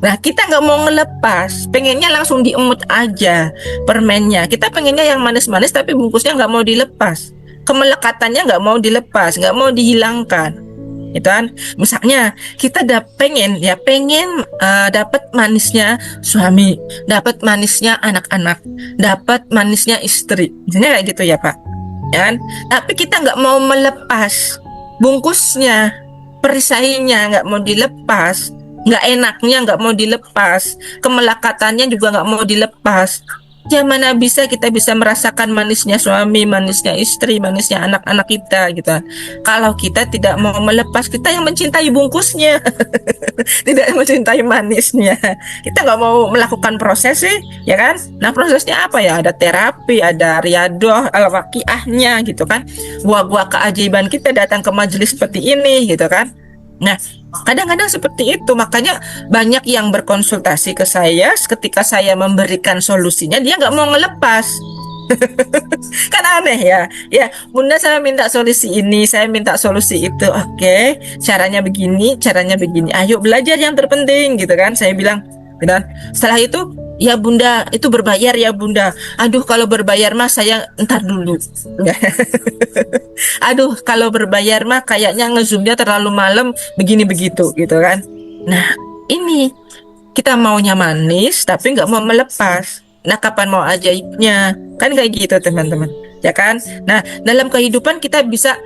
Nah, kita nggak mau ngelepas, pengennya langsung diemut aja permennya. Kita pengennya yang manis-manis tapi bungkusnya nggak mau dilepas. Kemelekatannya nggak mau dilepas, nggak mau dihilangkan. Itu kan, misalnya kita pengen dapat manisnya suami, dapat manisnya anak-anak, dapat manisnya istri. Misalnya kayak gitu ya Pak. Ya kan? Tapi kita nggak mau melepas bungkusnya, perisainya nggak mau dilepas. Nggak enaknya nggak mau dilepas, kemelekatannya juga nggak mau dilepas. Ya mana bisa kita bisa merasakan manisnya suami, manisnya istri, manisnya anak-anak kita gitu. Kalau kita tidak mau melepas, kita yang mencintai bungkusnya, tidak mencintai manisnya. Kita nggak mau melakukan proses sih, ya kan? Nah prosesnya apa ya? Ada terapi, ada riadoh, al-waqiahnya gitu kan. Buah-buah keajaiban kita datang ke majelis seperti ini gitu kan. Nah, kadang-kadang seperti itu, makanya banyak yang berkonsultasi ke saya. Ketika saya memberikan solusinya, dia nggak mau ngelepas. Kan aneh ya. Ya, Bunda saya minta solusi ini, saya minta solusi itu. Oke, caranya begini, caranya begini. Ayo belajar yang terpenting gitu kan. Saya bilang, dan setelah itu, ya Bunda, itu berbayar ya Bunda. Aduh, kalau berbayar mah saya entar dulu. Aduh, kalau berbayar mah kayaknya ngezoomnya terlalu malam, begini begitu gitu kan. Nah, ini kita maunya manis tapi nggak mau melepas. Nah, kapan mau ajaibnya? Kan kayak gitu teman-teman, ya kan? Nah, dalam kehidupan kita bisa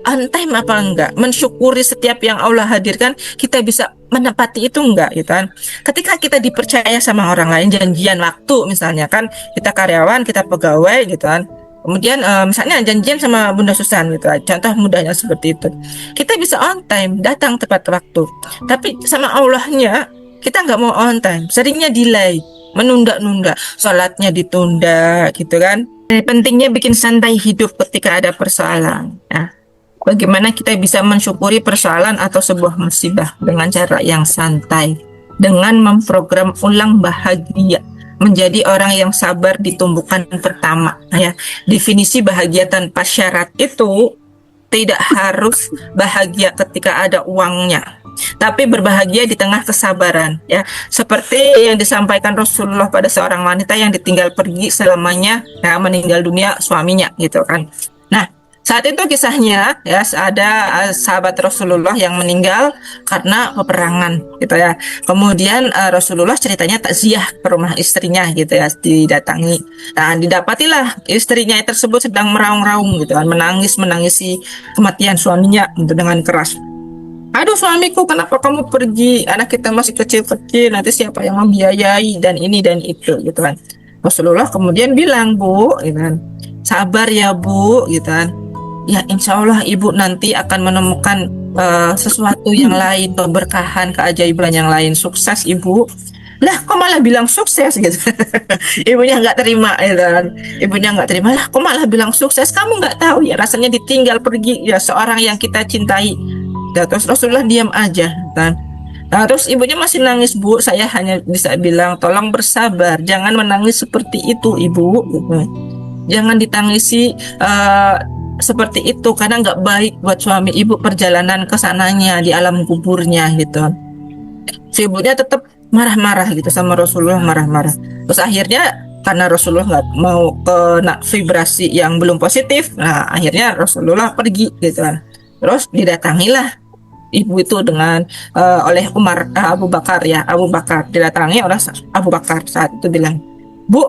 on time apa enggak? Mensyukuri setiap yang Allah hadirkan, kita bisa menepati itu enggak gitu kan? Ketika kita dipercaya sama orang lain, janjian waktu misalnya kan, kita karyawan, kita pegawai gitu kan. Kemudian misalnya janjian sama Bunda Susan gitu, contoh mudahnya seperti itu. Kita bisa on time, datang tepat waktu. Tapi sama Allahnya kita nggak mau on time, seringnya delay, menunda-nunda, sholatnya ditunda gitu kan. Pentingnya bikin santai hidup ketika ada persoalan. Nah, bagaimana kita bisa mensyukuri persoalan atau sebuah musibah dengan cara yang santai, dengan memprogram ulang bahagia. Menjadi orang yang sabar di tumbukan pertama. Nah, ya, definisi bahagia tanpa syarat itu tidak harus bahagia ketika ada uangnya, tapi berbahagia di tengah kesabaran. Ya, seperti yang disampaikan Rasulullah pada seorang wanita yang ditinggal pergi selamanya, ya, meninggal dunia suaminya, gitu kan. Nah, saat itu kisahnya ya ada sahabat Rasulullah yang meninggal karena peperangan gitu ya. Kemudian Rasulullah ceritanya takziah ke rumah istrinya gitu ya, didatangi. Nah, didapatilah istrinya tersebut sedang meraung-raung gitu kan, menangisi kematian suaminya gitu, dengan keras. Aduh suamiku, kenapa kamu pergi? Anak kita masih kecil-kecil, nanti siapa yang membiayai dan ini dan itu gitu kan. Rasulullah kemudian bilang, Bu, gitu kan, sabar ya Bu, gitu kan. Ya insya Allah ibu nanti akan menemukan sesuatu yang lain, keberkahan, keajaiban yang lain. Sukses ibu. Lah kok malah bilang sukses gitu. Ibunya nggak terima ya kan. Ibunya nggak terima, lah kok malah bilang sukses. Kamu nggak tahu ya rasanya ditinggal pergi ya seorang yang kita cintai. Ya, terus Rasulullah diam aja kan. Nah, terus ibunya masih nangis, Bu. Saya hanya bisa bilang tolong bersabar, jangan menangis seperti itu ibu gitu. Jangan ditangisi seperti itu karena nggak baik buat suami ibu perjalanan ke sananya di alam kuburnya gitu. Si ibunya tetap marah-marah gitu sama Rasulullah, marah-marah. Terus akhirnya karena Rasulullah nggak mau kena vibrasi yang belum positif, nah akhirnya Rasulullah pergi gitu kan. Terus didatangilah ibu itu dengan oleh Abu Bakar didatangi oleh Abu Bakar. Saat itu bilang, Bu,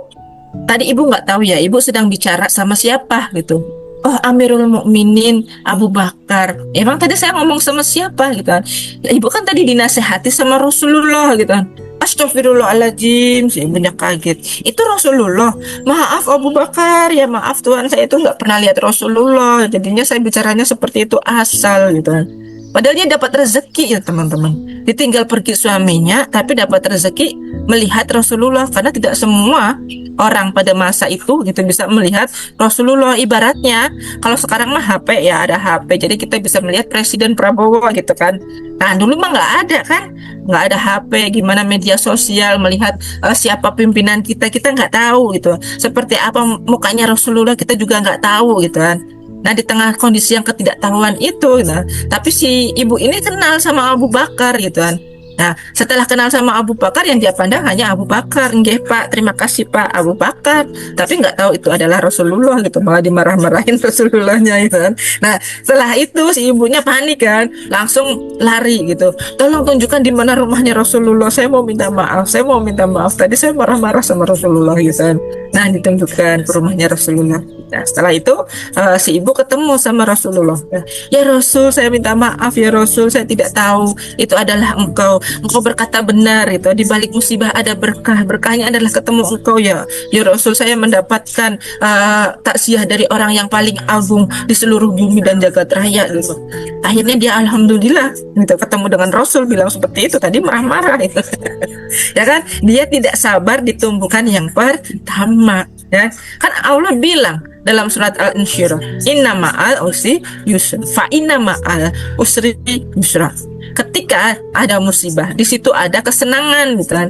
tadi ibu nggak tahu ya, ibu sedang bicara sama siapa gitu. Oh, Amirul Mukminin Abu Bakar. Emang tadi saya ngomong sama siapa gitu kan? Ibu kan tadi dinasehati sama Rasulullah gitu kan. Astagfirullahaladzim, si ibunya kaget. Itu Rasulullah. Maaf Abu Bakar, ya maaf Tuhan, saya itu nggak pernah lihat Rasulullah. Jadinya saya bicaranya seperti itu asal gitu kan. Padahal dia dapat rezeki ya teman-teman. Ditinggal pergi suaminya, tapi dapat rezeki melihat Rasulullah, karena tidak semua orang pada masa itu gitu bisa melihat Rasulullah. Ibaratnya kalau sekarang mah HP ya, ada HP jadi kita bisa melihat Presiden Prabowo gitu kan. Nah dulu mah nggak ada kan, nggak ada HP, gimana media sosial melihat siapa pimpinan kita, kita nggak tahu gitu, seperti apa mukanya Rasulullah kita juga nggak tahu gitu kan. Nah di tengah kondisi yang ketidaktahuan itu, nah tapi si ibu ini kenal sama Abu Bakar gitu kan. Nah setelah kenal sama Abu Bakar, yang dia pandang hanya Abu Bakar. Nggih Pak, terima kasih Pak, Abu Bakar. Tapi nggak tahu itu adalah Rasulullah gitu, malah dimarah-marahin Rasulullahnya gitu kan. Nah setelah itu si ibunya panik kan, langsung lari gitu, tolong tunjukkan di mana rumahnya Rasulullah, saya mau minta maaf, saya mau minta maaf, tadi saya marah-marah sama Rasulullah gitu kan. Nah ditunjukkan ke rumahnya Rasulullah. Nah setelah itu si ibu ketemu sama Rasulullah. Ya Rasul, saya minta maaf ya Rasul, saya tidak tahu itu adalah engkau berkata benar itu, di balik musibah ada berkah, berkahnya adalah ketemu engkau ya Rasul. Saya mendapatkan taksiah dari orang yang paling agung di seluruh bumi dan jagat raya gitu. Akhirnya dia alhamdulillah gitu, ketemu dengan Rasul bilang seperti itu, tadi marah-marah itu. Ya kan, dia tidak sabar ditumbuhkan yang pertama ya kan. Allah bilang dalam surat Al-Insyirah, inna ma'al usri yusra, fa inna ma'al usri yusra. Ketika ada musibah, di situ ada kesenangan gitu kan.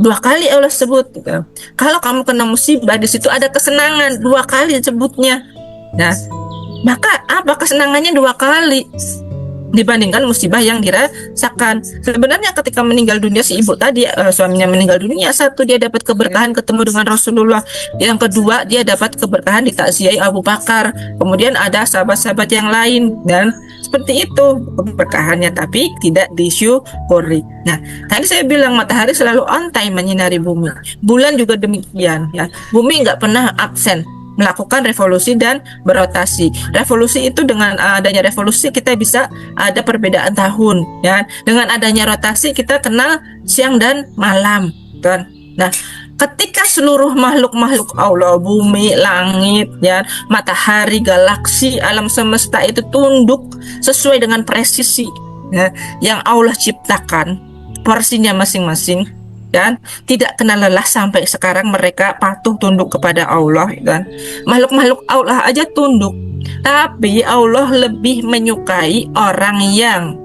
2 kali Allah sebut gitu. Kalau kamu kena musibah, di situ ada kesenangan, 2 kali sebutnya. Nah maka apa kesenangannya 2 kali dibandingkan musibah yang dirasakan. Sebenarnya ketika meninggal dunia si ibu tadi, suaminya meninggal dunia, 1 dia dapat keberkahan ketemu dengan Rasulullah, yang kedua dia dapat keberkahan ditakziahi Abu Bakar, kemudian ada sahabat-sahabat yang lain, dan seperti itu keberkahannya, tapi tidak disyukuri. Nah tadi saya bilang matahari selalu on time menyinari bumi, bulan juga demikian ya, bumi nggak pernah absen melakukan revolusi dan berotasi. Revolusi itu dengan adanya revolusi kita bisa ada perbedaan tahun ya. Dengan adanya rotasi kita kenal siang dan malam kan. Nah, ketika seluruh makhluk-makhluk Allah, bumi, langit ya, matahari, galaksi, alam semesta itu tunduk sesuai dengan presisi ya, yang Allah ciptakan, porsinya masing-masing, dan tidak kenal lelah sampai sekarang mereka patuh tunduk kepada Allah kan. Makhluk-makhluk Allah aja tunduk, tapi Allah lebih menyukai orang yang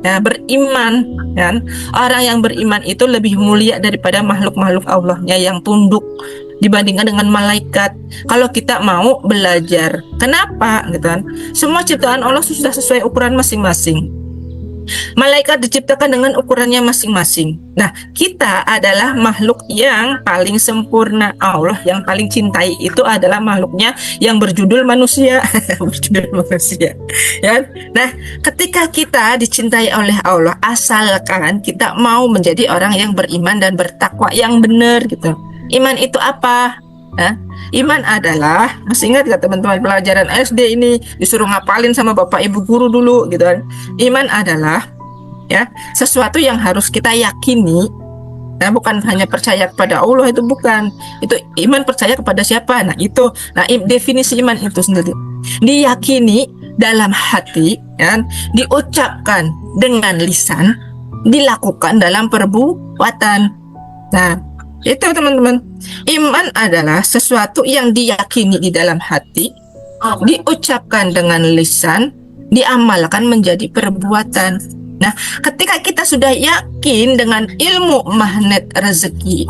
beriman kan. Orang yang beriman itu lebih mulia daripada makhluk-makhluk Allahnya yang tunduk dibandingkan dengan malaikat. Kalau kita mau belajar, kenapa gitu kan? Semua ciptaan Allah sudah sesuai ukuran masing-masing. Malaikat diciptakan dengan ukurannya masing-masing. Nah, kita adalah makhluk yang paling sempurna. Allah yang paling cintai itu adalah makhluknya yang berjudul manusia. Berjudul manusia ya. Nah, ketika kita dicintai oleh Allah, asalkan kita mau menjadi orang yang beriman dan bertakwa yang benar gitu. Iman itu apa? Iman adalah, masih ingat gak teman-teman pelajaran SD ini disuruh ngapalin sama bapak ibu guru dulu gitu kan. Iman adalah ya sesuatu yang harus kita yakini. Nah, bukan hanya percaya kepada Allah, itu bukan. Itu iman percaya kepada siapa? Nah, itu. Nah, definisi iman itu sendiri diyakini dalam hati kan, diucapkan dengan lisan, dilakukan dalam perbuatan. Nah, itu teman-teman, iman adalah sesuatu yang diyakini di dalam hati, diucapkan dengan lisan, diamalkan menjadi perbuatan. Nah, ketika kita sudah yakin dengan ilmu magnet rezeki,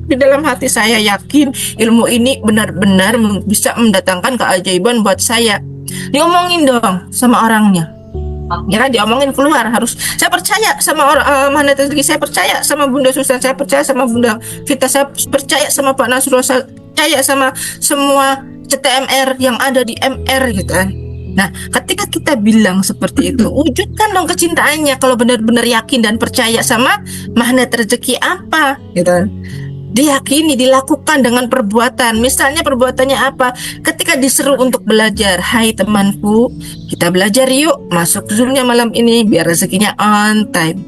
di dalam hati saya yakin ilmu ini benar-benar bisa mendatangkan keajaiban buat saya, diomongin dong sama orangnya. Ya kan, diomongin keluar, harus saya percaya sama orang magnet rezeki, saya percaya sama Bunda Susan, saya percaya sama Bunda Vita, saya percaya sama Pak Nasrullah, saya percaya sama semua CTMR yang ada di MR gitu kan. Nah, ketika kita bilang seperti itu, wujudkan dong kecintaannya. Kalau benar-benar yakin dan percaya sama magnet rezeki apa gitu kan. Diyakini, dilakukan dengan perbuatan. Misalnya perbuatannya apa? Ketika diseru untuk belajar, hai temanku, kita belajar yuk, masuk Zoom-nya malam ini biar rezekinya on time.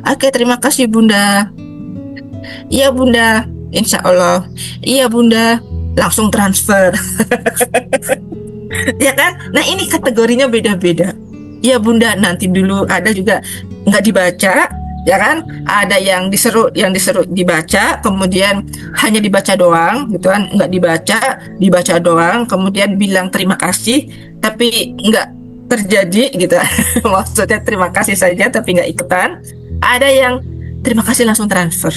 Oke, terima kasih Bunda. Iya Bunda, insya Allah. Iya Bunda, langsung transfer. Ya kan? Nah, ini kategorinya beda-beda. Iya Bunda, nanti dulu ada juga nggak dibaca, ya kan? Ada yang disuruh dibaca, kemudian hanya dibaca doang, gitu kan? Nggak dibaca doang, kemudian bilang terima kasih, tapi nggak terjadi, gitu. Maksudnya terima kasih saja, tapi nggak ikutan. Ada yang terima kasih langsung transfer.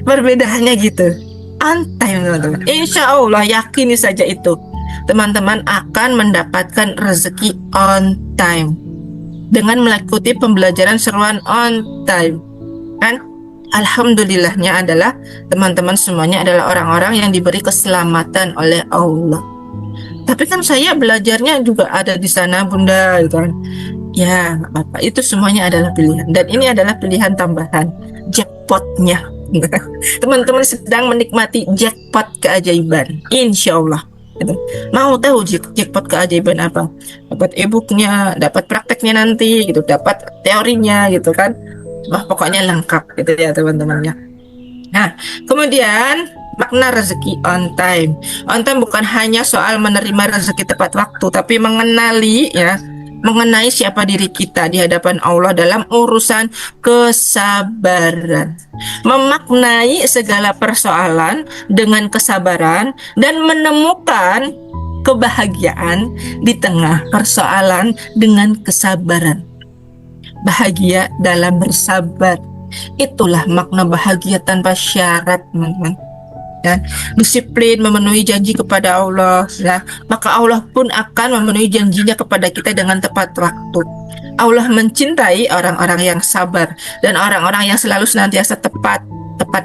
Perbedaannya gitu. On time, teman-teman. Insya Allah, yakini saja itu. Teman-teman akan mendapatkan rezeki on time dengan mengikuti pembelajaran seruan on time. Kan? Alhamdulillahnya adalah teman-teman semuanya adalah orang-orang yang diberi keselamatan oleh Allah. Tapi kan saya belajarnya juga ada di sana, Bunda, gitu kan. Ya, nggak apa-apa. Itu semuanya adalah pilihan. Dan ini adalah pilihan tambahan. Jackpotnya. Teman-teman sedang menikmati jackpot keajaiban. Insya Allah. Gitu. Mau tahu jackpot keajaiban apa? Dapat e-booknya, dapat prakteknya nanti, gitu. Dapat teorinya, gitu kan. Wah, pokoknya lengkap, gitu ya teman-temannya. Nah, kemudian makna rezeki on time. On time bukan hanya soal menerima rezeki tepat waktu, tapi mengenai siapa diri kita di hadapan Allah dalam urusan kesabaran. Memaknai segala persoalan dengan kesabaran dan menemukan kebahagiaan di tengah persoalan dengan kesabaran. Bahagia dalam bersabar. Itulah makna bahagia tanpa syarat, teman-teman. Dan disiplin memenuhi janji kepada Allah, ya, maka Allah pun akan memenuhi janjinya kepada kita dengan tepat waktu. Allah mencintai orang-orang yang sabar dan orang-orang yang selalu senantiasa tepat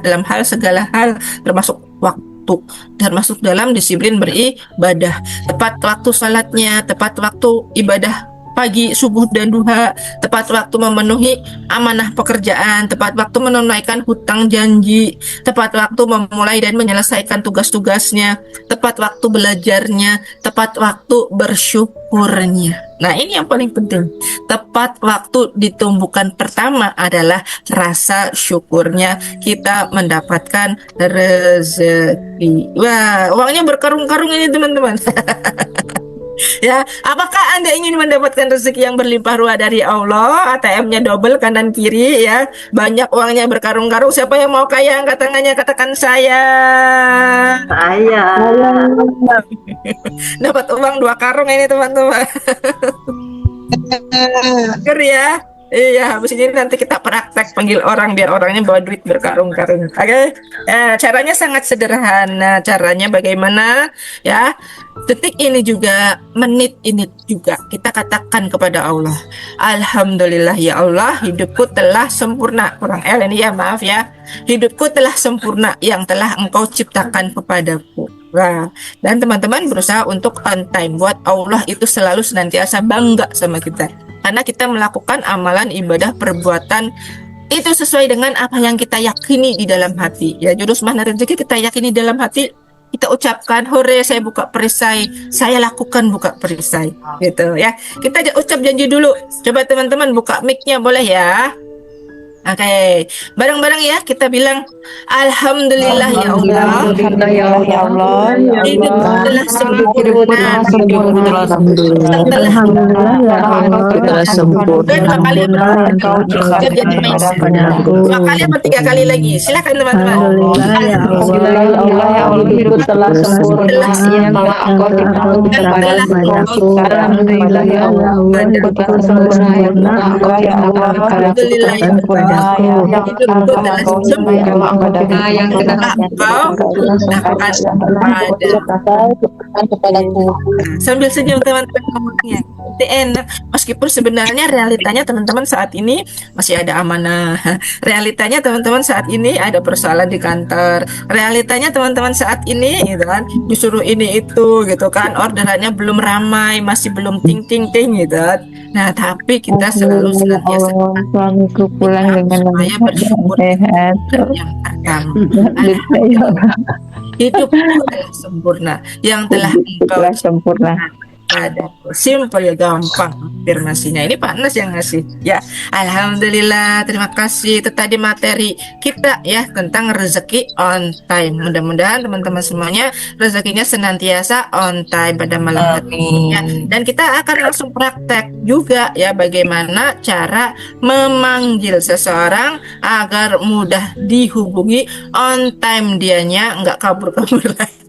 dalam segala hal, termasuk waktu, termasuk dalam disiplin beribadah. Tepat waktu salatnya, tepat waktu ibadah pagi, subuh, dan duha, tepat waktu memenuhi amanah pekerjaan, tepat waktu menunaikan hutang janji, tepat waktu memulai dan menyelesaikan tugas-tugasnya, tepat waktu belajarnya, tepat waktu bersyukurnya. Nah, ini yang paling penting. Tepat waktu ditumbuhkan pertama adalah rasa syukurnya kita mendapatkan rezeki. Wah, uangnya berkarung-karung ini, teman-teman. Ya, apakah Anda ingin mendapatkan rezeki yang berlimpah ruah dari Allah? ATM-nya double kanan kiri, ya. Banyak uangnya berkarung-karung. Siapa yang mau kaya? Angkat tangannya, katakan saya. Saya. Dapat uang 2 karung ini, teman-teman. Seger ya. Iya, habis ini nanti kita praktek panggil orang biar orangnya bawa duit berkarung-karung. Oke? Caranya sangat sederhana. Caranya bagaimana? Ya, detik ini juga, menit ini juga kita katakan kepada Allah, Alhamdulillah ya Allah, hidupku telah sempurna. Kurang L ini ya, maaf ya. Hidupku telah sempurna yang telah Engkau ciptakan kepadaku. Nah, dan teman-teman berusaha untuk on time. Buat Allah itu selalu senantiasa bangga sama kita. Karena kita melakukan amalan ibadah perbuatan itu sesuai dengan apa yang kita yakini di dalam hati. Ya, jurus mana rezeki kita yakini dalam hati, kita ucapkan, hore saya buka perisai, saya lakukan buka perisai, gitu ya. Kita ucap janji dulu. Coba teman-teman buka mic-nya, boleh ya? Oke, bareng-bareng ya kita bilang Alhamdulillah ya Allah. Alhamdulillah ya Allah. Hidup telah sempurna. Alhamdulillah ya Allah. Telah sempurna. Dua kali jadi dua kali atau 3 kali lagi. Silakan teman-teman. Alhamdulillah ya Allah. Hidup telah sempurna yang telah Engkau ciptakan kepadaku. Alhamdulillah ya Allah. Hidup telah sempurna yang telah Engkau ciptakan kepadaku. Hidupku telah sempurna yang telah Engkau ciptakan kepadaku. Sambil senyum teman-teman ngomongnya. Itu enak. Meskipun sebenarnya realitanya teman-teman saat ini masih ada amanah. Realitanya teman-teman saat ini ada persoalan di kantor. Realitanya teman-teman saat ini gitu kan, disuruh ini itu gitu kan, orderannya belum ramai, masih belum ting gitu kan. Nah, tapi kita selalu senantiasa suamiku pulang dengan saya bersyukur sehat. yang hidup telah sempurna yang telah Engkau Telah sempurna. ada. Simple, gampang afirmasinya. Ini Pak Nas yang ngasih. Ya, alhamdulillah, terima kasih. Itu tadi materi kita ya tentang rezeki on time. Mudah-mudahan teman-teman semuanya rezekinya senantiasa on time pada malam hari ya. Dan kita akan langsung praktek juga ya bagaimana cara memanggil seseorang agar mudah dihubungi, on time dianya, nggak kabur-kabur lagi.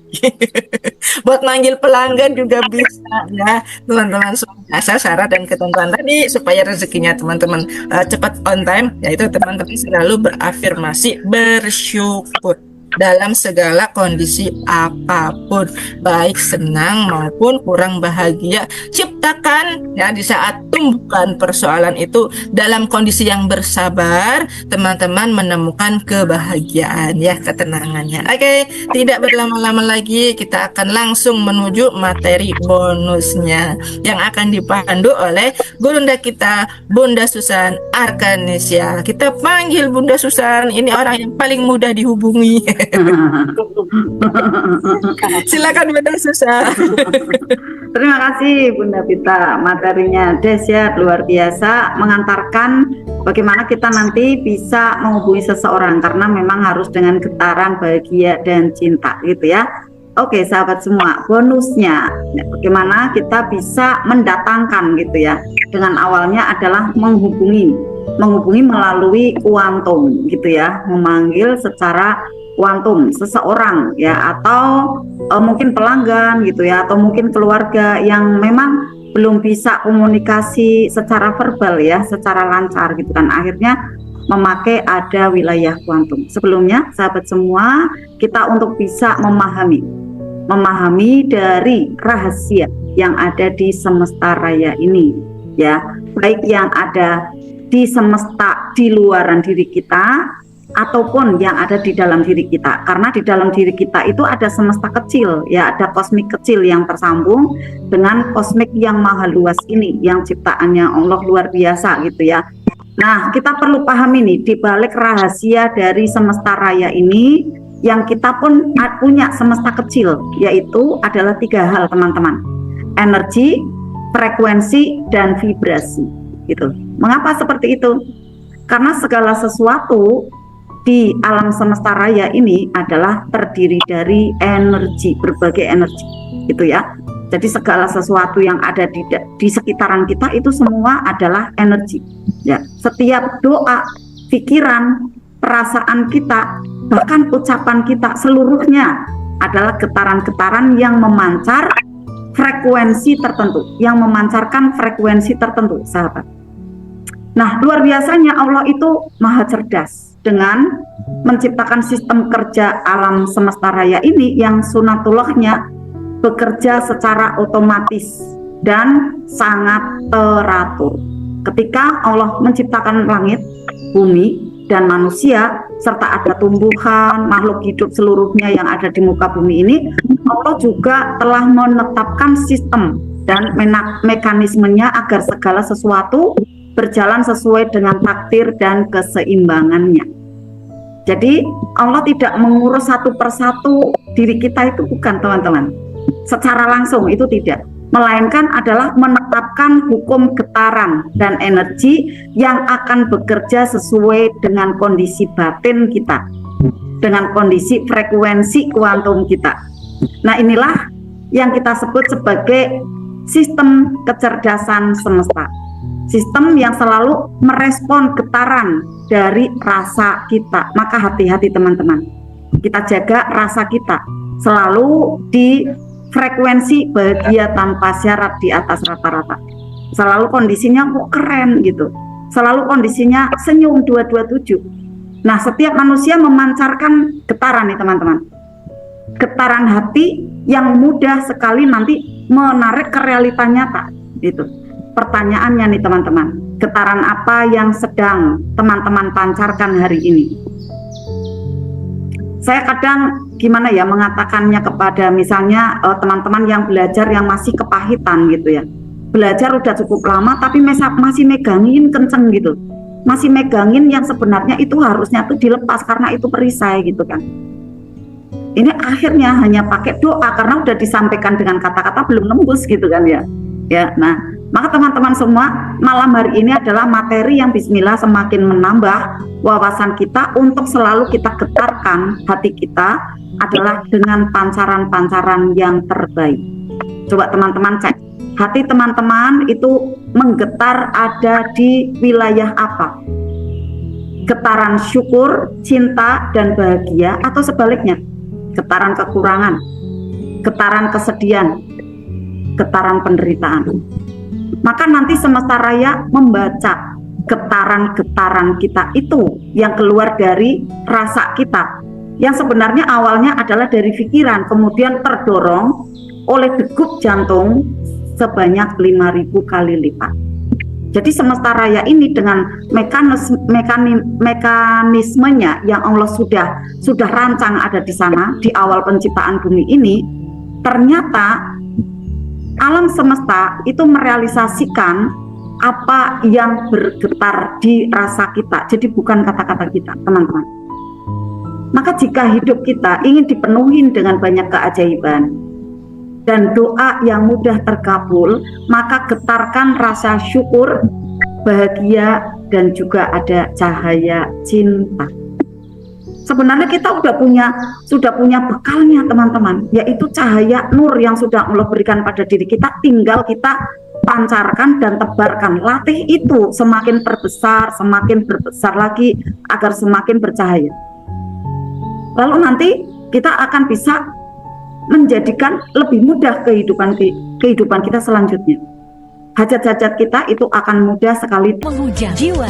Buat manggil pelanggan juga bisa ya teman-teman semua. Asal syarat dan ketentuan tadi supaya rezekinya teman-teman cepat on time, yaitu teman-teman selalu berafirmasi bersyukur dalam segala kondisi apapun, baik senang maupun kurang bahagia. Ciptakan ya di saat tumbukan persoalan itu dalam kondisi yang bersabar, teman-teman menemukan kebahagiaan ya, ketenangannya. Oke, tidak berlama-lama lagi, kita akan langsung menuju materi bonusnya yang akan dipandu oleh Gurunda kita, Bunda Susan Arkanesia. Kita panggil Bunda Susan, ini orang yang paling mudah dihubungi. Silakan Bunda Susan. Terima kasih Bunda Pita, materinya dahsyat luar biasa, mengantarkan bagaimana kita nanti bisa menghubungi seseorang karena memang harus dengan getaran bahagia dan cinta gitu ya. Oke sahabat semua, bonusnya bagaimana kita bisa mendatangkan gitu ya. Dengan awalnya adalah menghubungi melalui kuantum gitu ya, memanggil secara kuantum seseorang ya, atau mungkin pelanggan gitu ya, atau mungkin keluarga yang memang belum bisa komunikasi secara verbal ya, secara lancar gitu kan, akhirnya memakai ada wilayah kuantum. Sebelumnya sahabat semua, kita untuk bisa memahami dari rahasia yang ada di semesta raya ini ya, baik yang ada di semesta di luaran diri kita ataupun yang ada di dalam diri kita. Karena di dalam diri kita itu ada semesta kecil ya, ada kosmik kecil yang tersambung dengan kosmik yang maha luas ini, yang ciptaannya Allah luar biasa gitu ya. Nah, kita perlu pahami nih, di balik rahasia dari semesta raya ini, yang kita pun punya semesta kecil, yaitu adalah 3 hal teman-teman: energi, frekuensi, dan vibrasi gitu. Mengapa seperti itu? Karena segala sesuatu di alam semesta raya ini adalah terdiri dari energi, berbagai energi gitu ya. Jadi segala sesuatu yang ada di sekitaran kita itu semua adalah energi ya. Setiap doa, pikiran, perasaan kita, bahkan ucapan kita, seluruhnya adalah getaran-getaran yang memancar frekuensi tertentu, yang memancarkan frekuensi tertentu sahabat. Nah, luar biasanya Allah itu maha cerdas dengan menciptakan sistem kerja alam semesta raya ini yang sunatullahnya bekerja secara otomatis dan sangat teratur. Ketika Allah menciptakan langit, bumi, dan manusia, serta ada tumbuhan, makhluk hidup seluruhnya yang ada di muka bumi ini, Allah juga telah menetapkan sistem dan mekanismenya agar segala sesuatu berjalan sesuai dengan takdir dan keseimbangannya. Jadi Allah tidak mengurus satu persatu diri kita itu, bukan teman-teman, secara langsung itu tidak, melainkan adalah menetapkan hukum getaran dan energi yang akan bekerja sesuai dengan kondisi batin kita, dengan kondisi frekuensi kuantum kita. Nah, inilah yang kita sebut sebagai sistem kecerdasan semesta. Sistem yang selalu merespon getaran dari rasa kita. Maka hati-hati teman-teman, kita jaga rasa kita selalu di frekuensi bahagia tanpa syarat di atas rata-rata. Selalu kondisinya keren gitu, selalu kondisinya senyum 227. Nah, setiap manusia memancarkan getaran nih teman-teman, getaran hati yang mudah sekali nanti menarik ke realita nyata gitu. Pertanyaannya nih teman-teman, getaran apa yang sedang teman-teman pancarkan hari ini? Saya kadang gimana ya mengatakannya kepada misalnya teman-teman yang belajar yang masih kepahitan gitu ya. Belajar udah cukup lama tapi masih megangin kenceng gitu. Masih megangin yang sebenarnya itu harusnya tuh dilepas karena itu perisai gitu kan. Ini akhirnya hanya pakai doa karena udah disampaikan dengan kata-kata belum nembus gitu kan ya. Ya, nah, maka teman-teman semua, malam hari ini adalah materi yang bismillah semakin menambah wawasan kita untuk selalu kita getarkan hati kita adalah dengan pancaran-pancaran yang terbaik. Coba teman-teman cek, hati teman-teman itu menggetar ada di wilayah apa? Getaran syukur, cinta, dan bahagia, atau sebaliknya? Getaran kekurangan, getaran kesedihan, getaran penderitaan. Maka nanti semesta raya membaca getaran-getaran kita itu yang keluar dari rasa kita, yang sebenarnya awalnya adalah dari pikiran, kemudian terdorong oleh degup jantung sebanyak 5.000 kali lipat. Jadi semesta raya ini dengan mekanismenya yang Allah sudah rancang ada di sana di awal penciptaan bumi ini, ternyata alam semesta itu merealisasikan apa yang bergetar di rasa kita. Jadi bukan kata-kata kita, teman-teman. Maka jika hidup kita ingin dipenuhi dengan banyak keajaiban dan doa yang mudah terkabul, maka getarkan rasa syukur, bahagia, dan juga ada cahaya cinta. Sebenarnya kita sudah punya bekalnya teman-teman, yaitu cahaya nur yang sudah Allah berikan pada diri kita, tinggal kita pancarkan dan tebarkan. Latih itu semakin berbesar lagi agar semakin bercahaya. Lalu nanti kita akan bisa menjadikan lebih mudah kehidupan kita selanjutnya. Hajat-hajat kita itu akan mudah sekali menghujam jiwa.